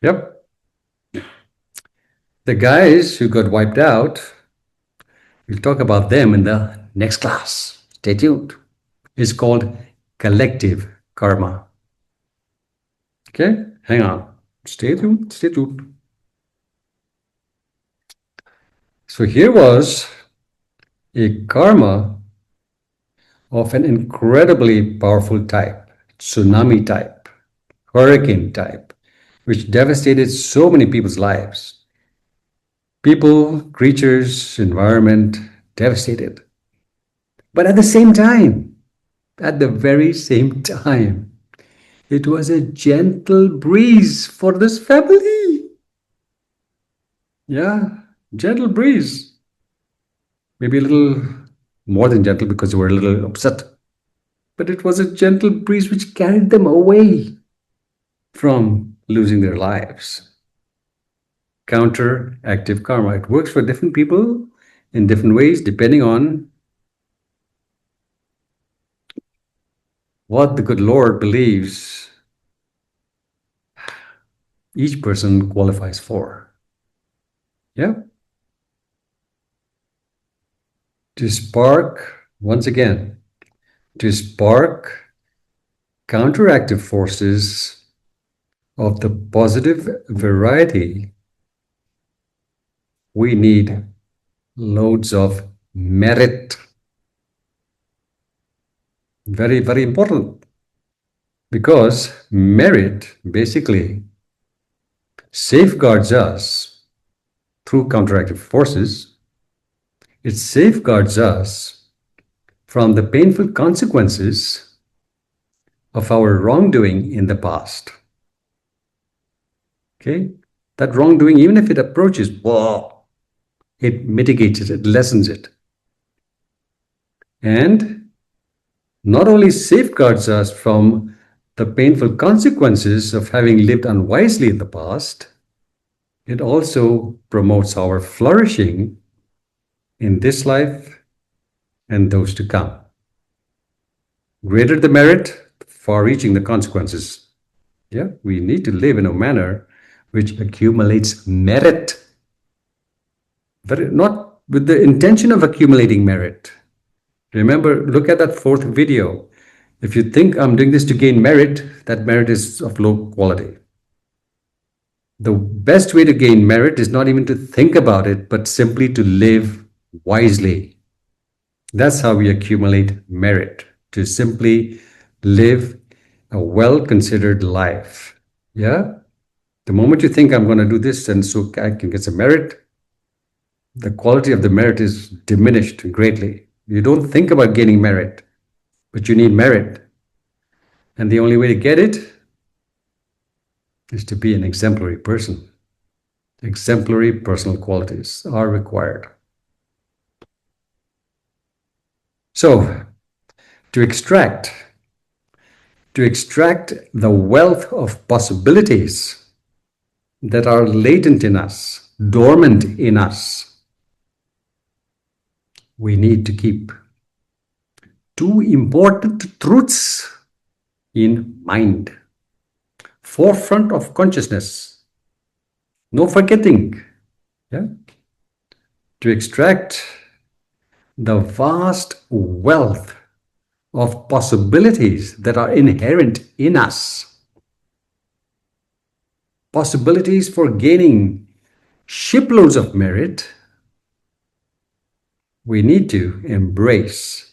Yep. The guys who got wiped out, we'll talk about them in the next class. Stay tuned. It's called collective karma. Okay, hang on. Stay tuned. Stay tuned. So here was a karma of an incredibly powerful type, tsunami type, hurricane type, which devastated so many people's lives. People, creatures, environment devastated. But at the very same time, it was a gentle breeze for this family. Yeah, gentle breeze. Maybe a little more than gentle because they were a little upset. But it was a gentle breeze which carried them away from losing their lives. Counteractive karma. It works for different people in different ways depending on what the good Lord believes each person qualifies for. Yeah? To spark, once again, to spark counteractive forces of the positive variety, we need loads of merit. Very, very important. Because merit basically safeguards us through counteractive forces. It safeguards us from the painful consequences of our wrongdoing in the past. Okay? That wrongdoing, even if it approaches, whoa, it mitigates it, it lessens it. And not only safeguards us from the painful consequences of having lived unwisely in the past, it also promotes our flourishing in this life and those to come. Greater the merit, far reaching the consequences. Yeah, we need to live in a manner which accumulates merit. Not with the intention of accumulating merit. Remember, look at that fourth video. If you think I'm doing this to gain merit, that merit is of low quality. The best way to gain merit is not even to think about it, but simply to live wisely. That's how we accumulate merit, to simply live a well-considered life. Yeah? The moment you think I'm going to do this and so I can get some merit, the quality of the merit is diminished greatly. You don't think about gaining merit, but you need merit. And the only way to get it is to be an exemplary person. Exemplary personal qualities are required. So, to extract the wealth of possibilities that are latent in us, dormant in us, we need to keep two important truths in mind. Forefront of consciousness. No forgetting. Yeah? To extract the vast wealth of possibilities that are inherent in us. Possibilities for gaining shiploads of merit. We need to embrace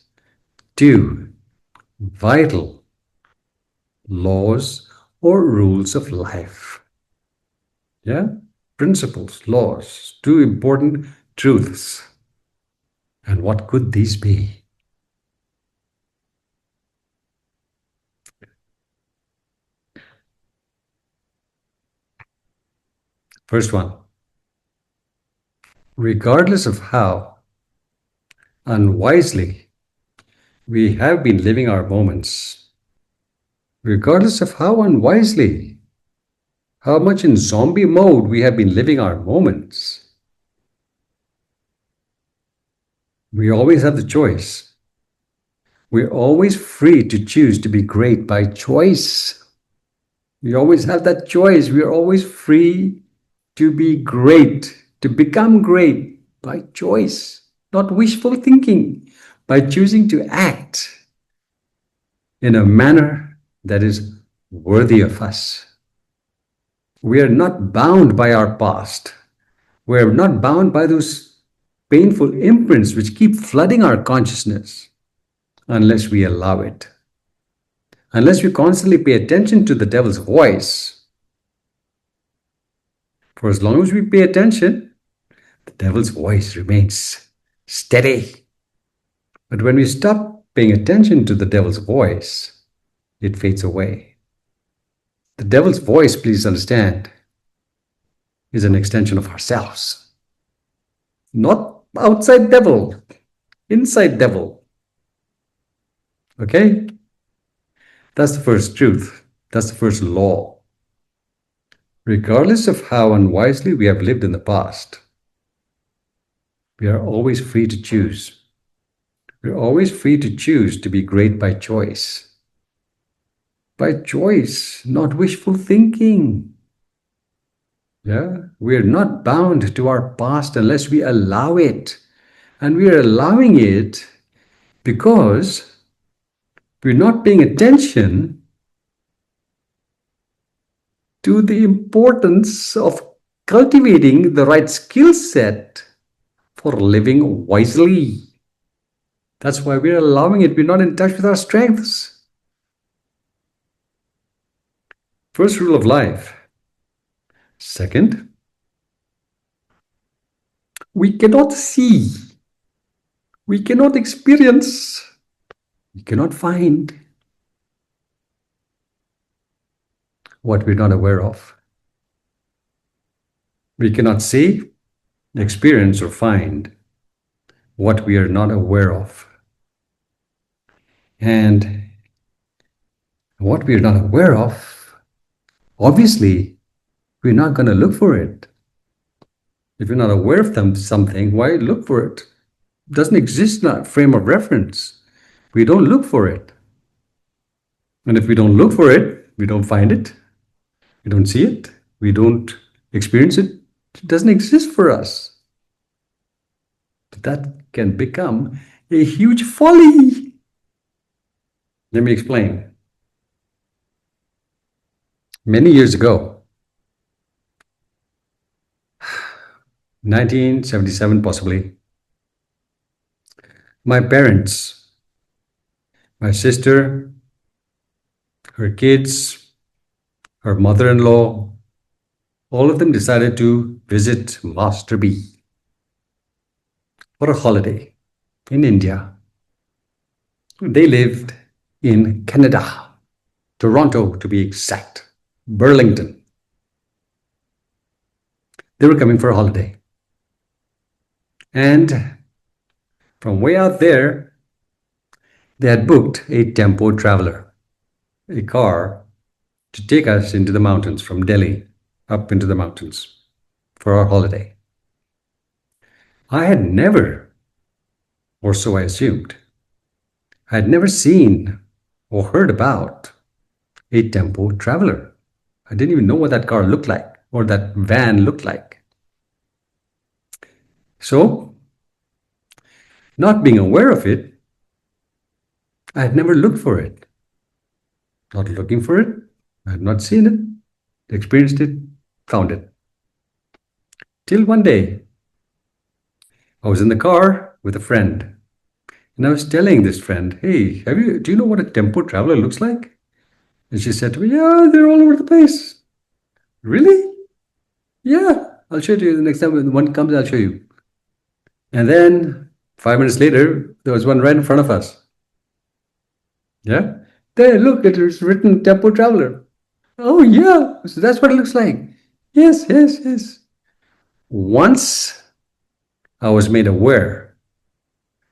two vital laws or rules of life. Yeah? Principles, laws, two important truths. And what could these be? First one, regardless of how unwisely we have been living our moments, regardless of how unwisely, how much in zombie mode we have been living our moments, we always have the choice. We're always free to choose to be great by choice. We always have that choice. We are always free to be great, to become great by choice, not wishful thinking, by choosing to act in a manner that is worthy of us. We are not bound by our past. We are not bound by those painful imprints which keep flooding our consciousness unless we allow it. Unless we constantly pay attention to the devil's voice. For as long as we pay attention, the devil's voice remains steady. But when we stop paying attention to the devil's voice, it fades away. The devil's voice, please understand, is an extension of ourselves. Not outside devil, inside devil. Okay? That's the first truth. That's the first law. Regardless of how unwisely we have lived in the past, we are always free to choose. We're always free to choose to be great by choice. By choice, not wishful thinking. Yeah, we're not bound to our past unless we allow it. And we are allowing it because we're not paying attention to the importance of cultivating the right skill set for living wisely. That's why we're allowing it. We're not in touch with our strengths. First rule of life. Second, we cannot see, we cannot experience, we cannot find what we're not aware of. We cannot see, experience, or find what we are not aware of. And what we are not aware of, obviously, we're not going to look for it. If you're not aware of something, why look for it? It doesn't exist in our frame of reference. We don't look for it. And if we don't look for it, we don't find it. We don't see it. We don't experience it. It doesn't exist for us. But that can become a huge folly. Let me explain. Many years ago, 1977 possibly, my parents, my sister, her kids, her mother-in-law, all of them decided to visit Master B for a holiday in India. They lived in Canada, Toronto to be exact, Burlington. They were coming for a holiday. And from way out there, they had booked a tempo traveler, a car to take us into the mountains from Delhi up into the mountains for our holiday. I had never, or so I assumed, I had never seen or heard about a tempo traveler. I didn't even know what that car looked like or that van looked like. So, not being aware of it, I had never looked for it. Not looking for it, I had not seen it, experienced it, found it. Till one day, I was in the car with a friend, and I was telling this friend, "Hey, do you know what a tempo traveler looks like?" And she said to me, "Yeah, they're all over the place." Really? Yeah, I'll show you the next time when one comes, I'll show you. And then 5 minutes later, there was one right in front of us. Yeah, there, look, it is written tempo traveler. Oh yeah, so that's what it looks like. Yes, yes, yes. Once I was made aware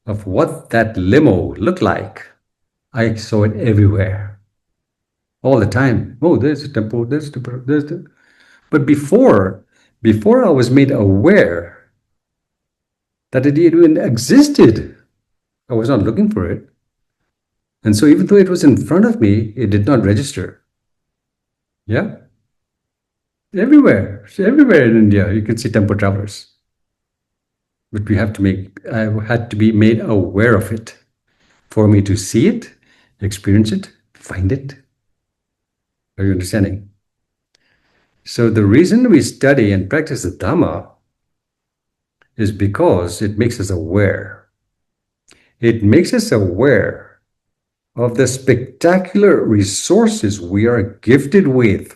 of what that limo looked like, I saw it everywhere, all the time. Oh, there's a tempo, there's tempo, there's the. But before I was made aware that it even existed, I was not looking for it. And so even though it was in front of me, it did not register. Yeah, everywhere in India, you can see temple travelers. But I had to be made aware of it for me to see it, experience it, find it. Are you understanding? So the reason we study and practice the Dhamma is because it makes us aware. It makes us aware of the spectacular resources we are gifted with.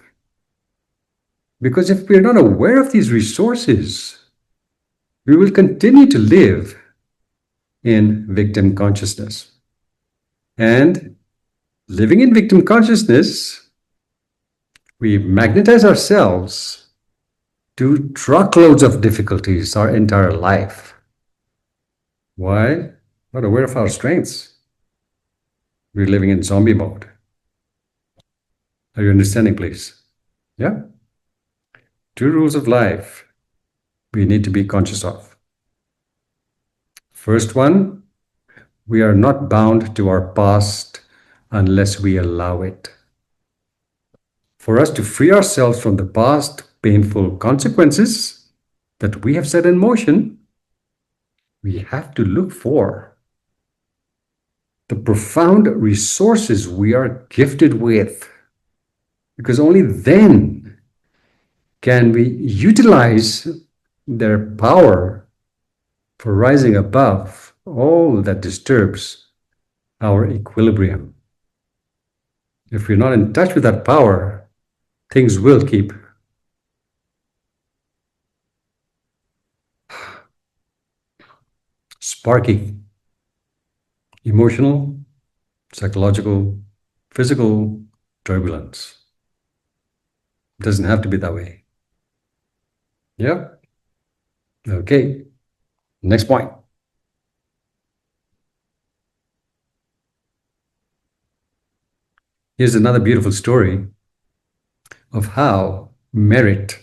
Because if we're not aware of these resources, we will continue to live in victim consciousness. And living in victim consciousness, we magnetize ourselves to truckloads of difficulties our entire life. Why? Not aware of our strengths. We're living in zombie mode. Are you understanding, please? Yeah? Two rules of life we need to be conscious of. First one, we are not bound to our past unless we allow it. For us to free ourselves from the past painful consequences that we have set in motion, we have to look for the profound resources we are gifted with. Because only then can we utilize their power for rising above all that disturbs our equilibrium. If we're not in touch with that power, things will keep sparking. Emotional, psychological, physical turbulence. It doesn't have to be that way. Yeah? Okay. Next point. Here's another beautiful story of how merit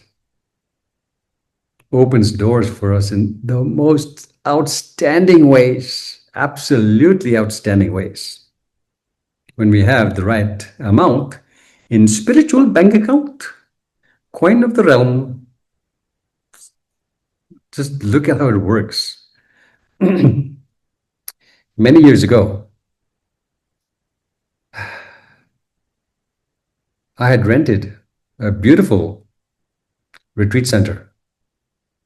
opens doors for us in the most outstanding ways, absolutely outstanding ways. When we have the right amount in spiritual bank account, coin of the realm, just look at how it works. Many years ago, I had rented a beautiful retreat center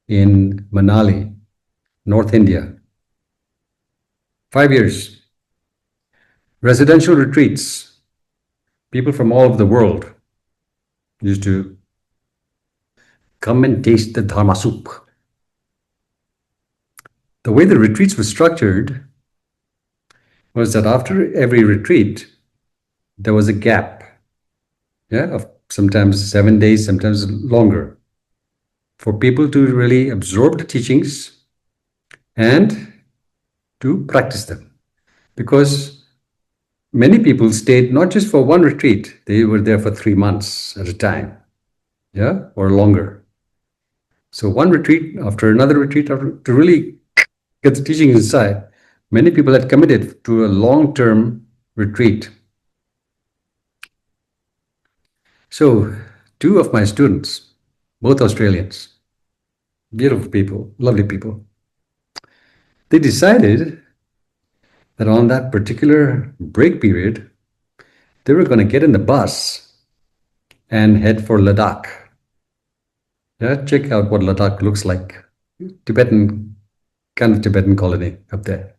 in Manali, North India. 5 years. Residential retreats. People from all over the world used to come and taste the Dharma soup. The way the retreats were structured was that after every retreat, there was a gap, of sometimes 7 days, sometimes longer, for people to really absorb the teachings and to practice them. Because many people stayed not just for one retreat, they were there for 3 months at a time, or longer. So one retreat after another retreat, to really get the teachings inside, many people had committed to a long-term retreat. So 2 of my students, both Australians, beautiful people, lovely people, they decided that on that particular break period, they were going to get in the bus and head for Ladakh. Check out what Ladakh looks like. Kind of Tibetan colony up there.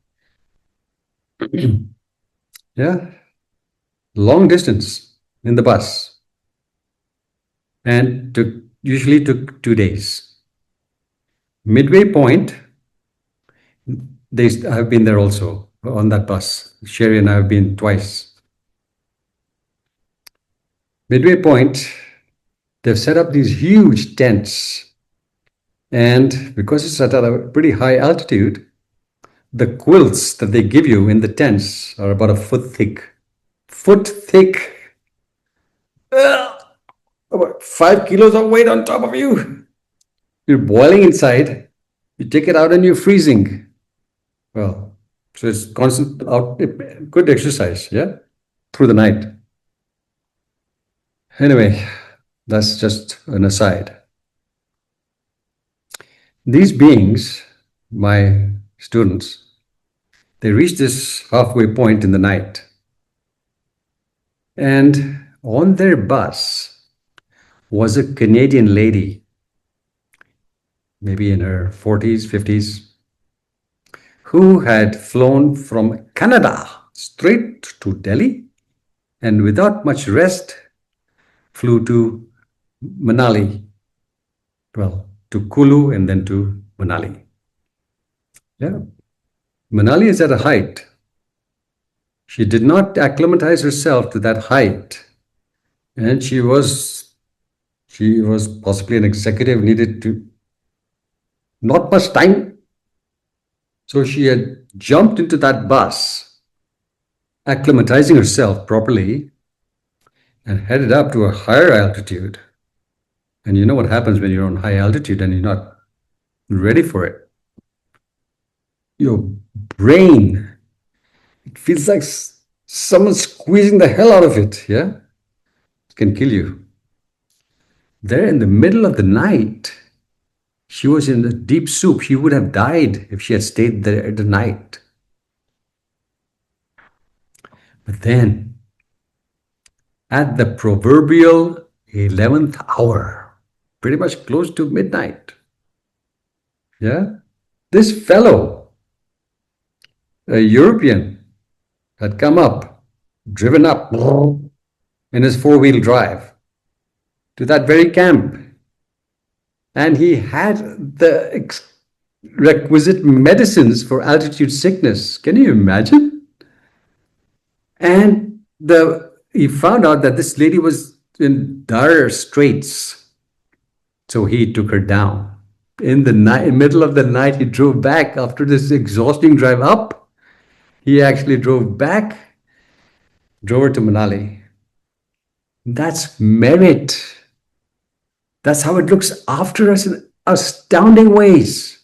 Long distance in the bus. And usually took 2 days. Midway point, I've been there also on that bus. Sherry and I have been twice. Midway point, they've set up these huge tents. And because it's at a pretty high altitude, the quilts that they give you in the tents are about a foot thick. Foot thick. About 5 kilos of weight on top of you. You're boiling inside. You take it out and you're freezing. Well, so it's constant good exercise, through the night. Anyway, That's just an aside. These beings, my students, they reach this halfway point in the night. And on their bus was a Canadian lady, maybe in her 40s, 50s, who had flown from Canada straight to Delhi and without much rest flew to Manali. Well, to Kulu and then to Manali. Yeah. Manali is at a height. She did not acclimatize herself to that height. And she was possibly an executive, needed to not much time. So she had jumped into that bus, acclimatizing herself properly, and headed up to a higher altitude. And you know what happens when you're on high altitude and you're not ready for it. Your brain, it feels like someone's squeezing the hell out of it. Yeah. It can kill you. There in the middle of the night, she was in the deep soup. She would have died if she had stayed there the night. But then, at the proverbial 11th hour, pretty much close to midnight, yeah, this fellow, a European, had come up, driven up in his four-wheel drive to that very camp. And he had the requisite medicines for altitude sickness. Can you imagine? And he found out that this lady was in dire straits. So he took her down. In the night, middle of the night, he drove back after this exhausting drive up. He actually drove back, drove her to Manali. That's merit. That's how it looks after us in astounding ways.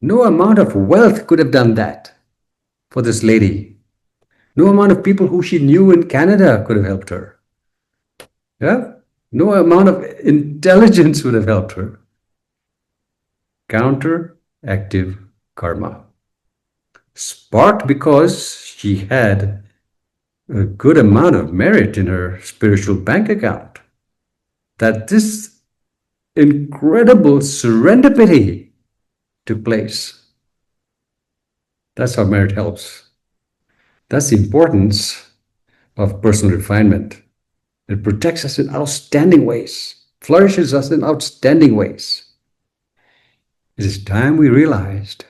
No amount of wealth could have done that for this lady. No amount of people who she knew in Canada could have helped her. Yeah? No amount of intelligence would have helped her. Counteractive karma. Sparked because she had a good amount of merit in her spiritual bank account. That this incredible serendipity took place. That's how merit helps. That's the importance of personal refinement. It protects us in outstanding ways, flourishes us in outstanding ways. It is time we realized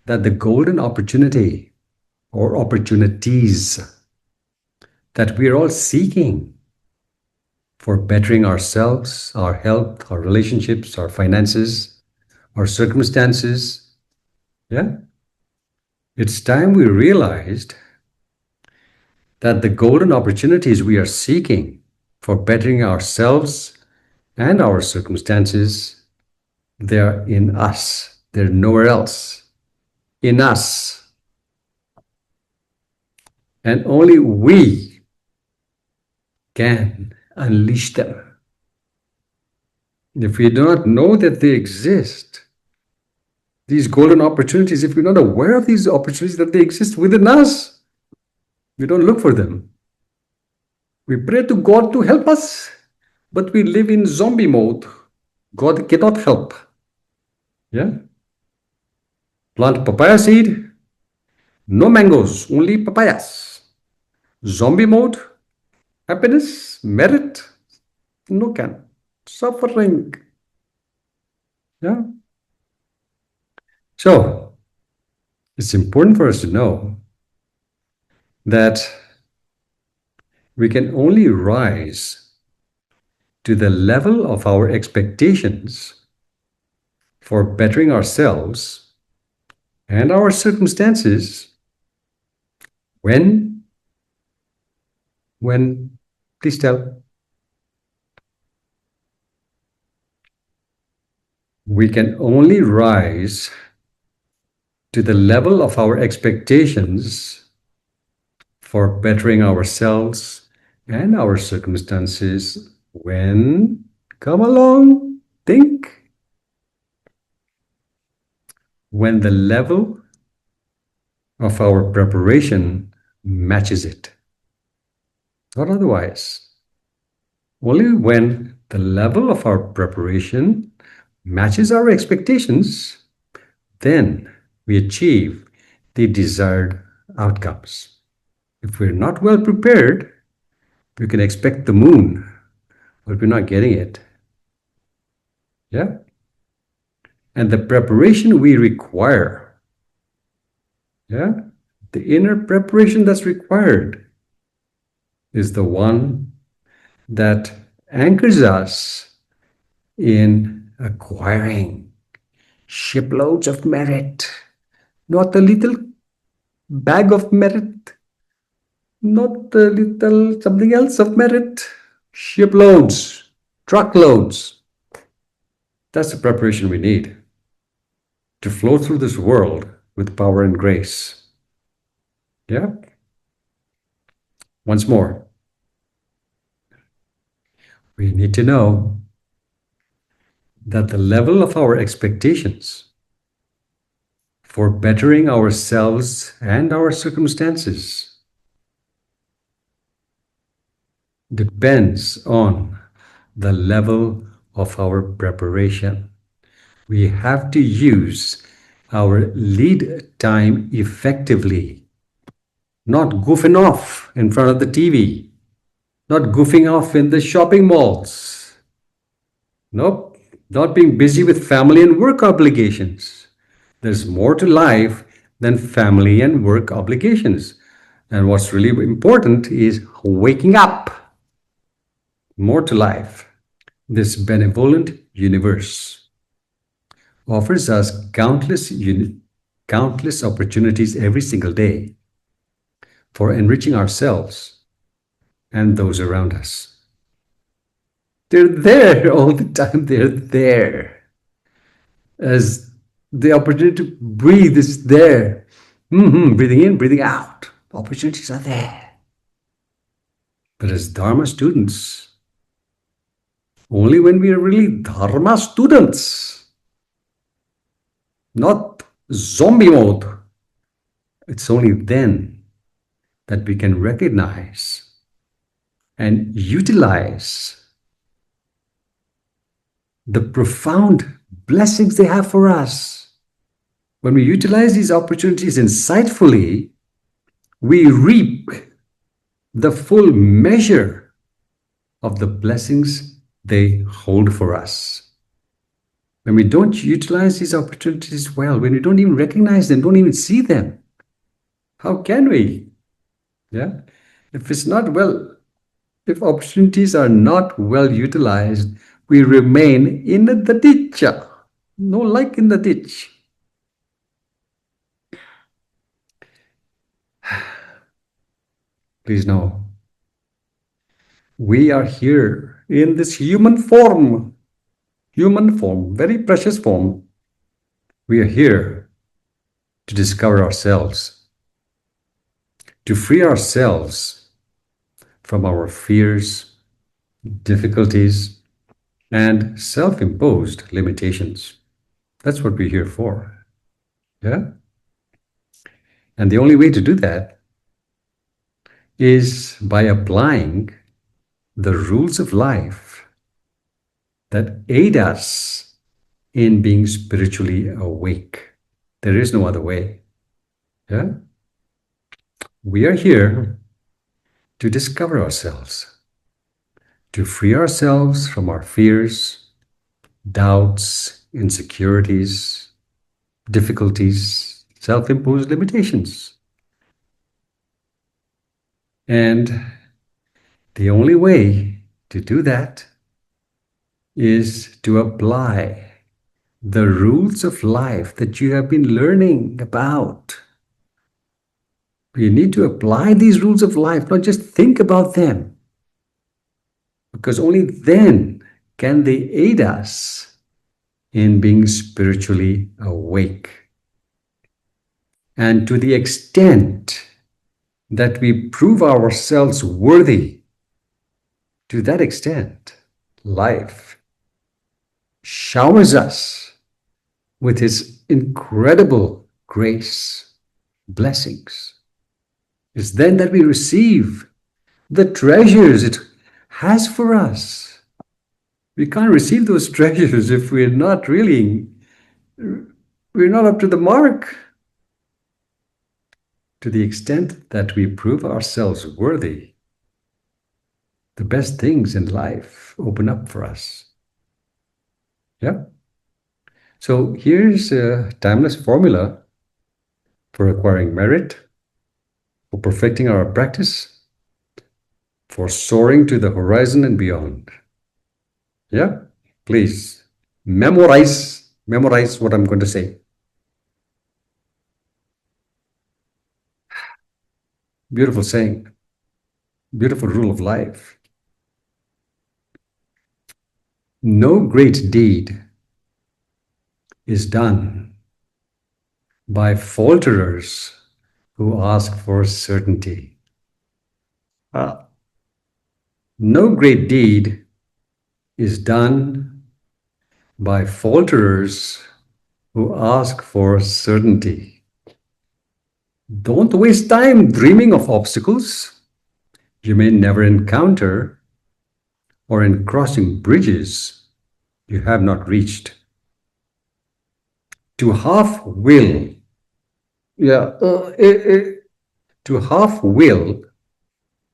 that the golden opportunity or opportunities that we are all seeking for bettering ourselves, our health, our relationships, our finances, our circumstances, yeah? It's time we realized that the golden opportunities we are seeking for bettering ourselves and our circumstances, they're in us. They're nowhere else. In us. And only we can unleash them. If we do not know that they exist, these golden opportunities, if we're not aware of these opportunities that they exist within us, we don't look for them. We pray to God to help us, but we live in zombie mode. God cannot help. Yeah? Plant papaya seed, no mangoes, only papayas. Zombie mode, happiness, merit, no can. Suffering. Yeah? So, it's important for us to know that we can only rise to the level of our expectations for bettering ourselves and our circumstances when, please tell. We can only rise to the level of our expectations for bettering ourselves and our circumstances When? Come along, think. When the level of our preparation matches it. Not otherwise. Only when the level of our preparation matches our expectations, then we achieve the desired outcomes. If we're not well prepared, we can expect the moon, but we're not getting it. Yeah? And the preparation we require, yeah, the inner preparation that's required is the one that anchors us in acquiring shiploads of merit, not a little bag of merit, not a little something else of merit, shiploads, truckloads. That's the preparation we need to flow through this world with power and grace. Yeah? Once more, we need to know that the level of our expectations for bettering ourselves and our circumstances depends on the level of our preparation. We have to use our lead time effectively, not goofing off in front of the TV, not goofing off in the shopping malls. Nope, not being busy with family and work obligations. There's more to life than family and work obligations. And what's really important is waking up. More to life. This benevolent universe offers us countless opportunities every single day for enriching ourselves and those around us. They're there all the time. They're there. As the opportunity to breathe is there. Breathing in, breathing out. Opportunities are there. But as Dharma students, only when we are really Dharma students, not zombie mode, it's only then that we can recognize and utilize the profound blessings they have for us. When we utilize these opportunities insightfully, we reap the full measure of the blessings they hold for us. When we don't utilize these opportunities well, when we don't even recognize them, don't even see them, how can we? Yeah? If it's not well, if opportunities are not well utilized, we remain in the ditch. No like in the ditch. Please know, we are here in this human form, very precious form. We are here to discover ourselves, to free ourselves from our fears, difficulties, and self-imposed limitations. That's what we're here for. Yeah? And the only way to do that is by applying the rules of life that aid us in being spiritually awake. There is no other way. Yeah? We are here to discover ourselves, to free ourselves from our fears, doubts, insecurities, difficulties, self-imposed limitations. And the only way to do that is to apply the rules of life that you have been learning about. You need to apply these rules of life, not just think about them, because only then can they aid us in being spiritually awake. And to the extent that we prove ourselves worthy, to that extent, life, showers us with his incredible grace, blessings. It's then that we receive the treasures it has for us. We can't receive those treasures if we're not up to the mark. To the extent that we prove ourselves worthy, the best things in life open up for us. Yeah. So here's a timeless formula for acquiring merit, for perfecting our practice, for soaring to the horizon and beyond. Yeah, please memorize what I'm going to say. Beautiful saying, beautiful rule of life. No great deed is done by falterers who ask for certainty. No great deed is done by falterers who ask for certainty. Don't waste time dreaming of obstacles you may never encounter or in crossing bridges you have not reached. To half will, yeah, to half will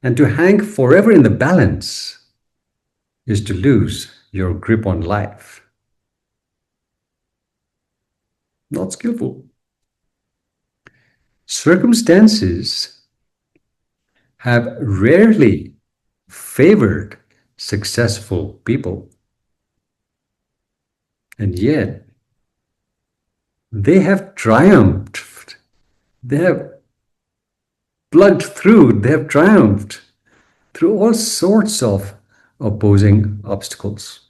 and to hang forever in the balance is to lose your grip on life. Not skillful. Circumstances have rarely favored successful people, and yet they have triumphed. They have plugged through, they have triumphed through all sorts of opposing obstacles.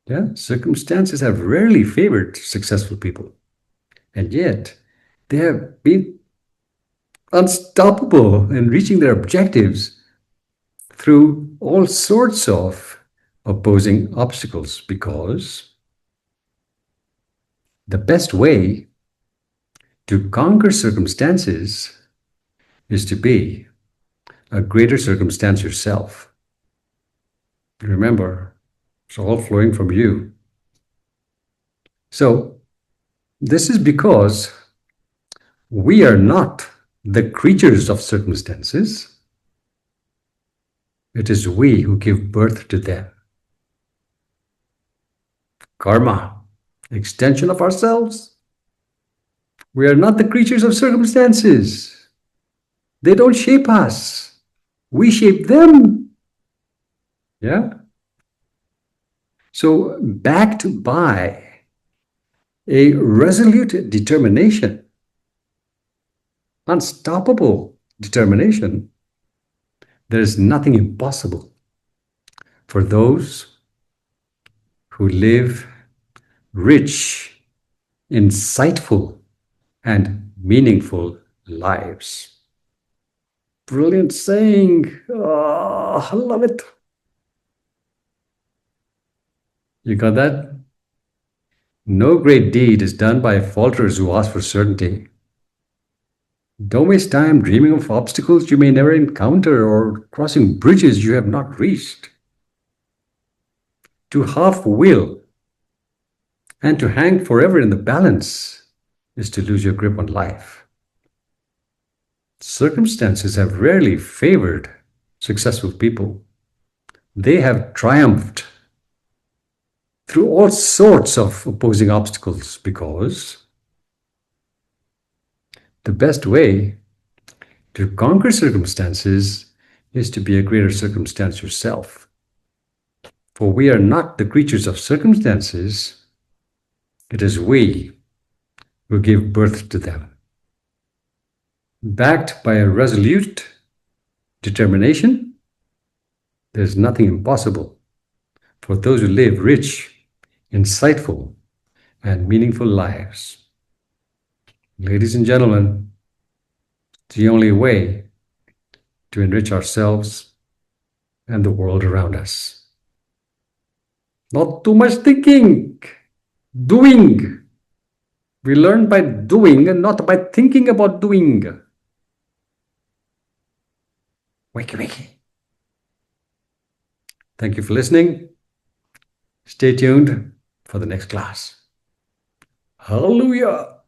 Yeah, circumstances have rarely favored successful people, and yet they have been unstoppable in reaching their objectives through all sorts of opposing obstacles, because the best way to conquer circumstances is to be a greater circumstance yourself. Remember, it's all flowing from you. So, this is because we are not the creatures of circumstances. It is we who give birth to them. Karma, extension of ourselves. We are not the creatures of circumstances. They don't shape us. We shape them. Yeah? So, backed by a resolute determination, unstoppable determination, there is nothing impossible for those who live rich, insightful, and meaningful lives. Brilliant saying. Oh, I love it. You got that? No great deed is done by falterers who ask for certainty. Don't waste time dreaming of obstacles you may never encounter or crossing bridges you have not reached. To half will and to hang forever in the balance is to lose your grip on life. Circumstances have rarely favored successful people. They have triumphed through all sorts of opposing obstacles, because the best way to conquer circumstances is to be a greater circumstance yourself. For we are not the creatures of circumstances. It is we who give birth to them. Backed by a resolute determination, there is nothing impossible for those who live rich, insightful, and meaningful lives. Ladies and gentlemen, it's the only way to enrich ourselves and the world around us. Not too much thinking. Doing. We learn by doing and not by thinking about doing. Wakey, wakey. Thank you for listening. Stay tuned for the next class. Hallelujah.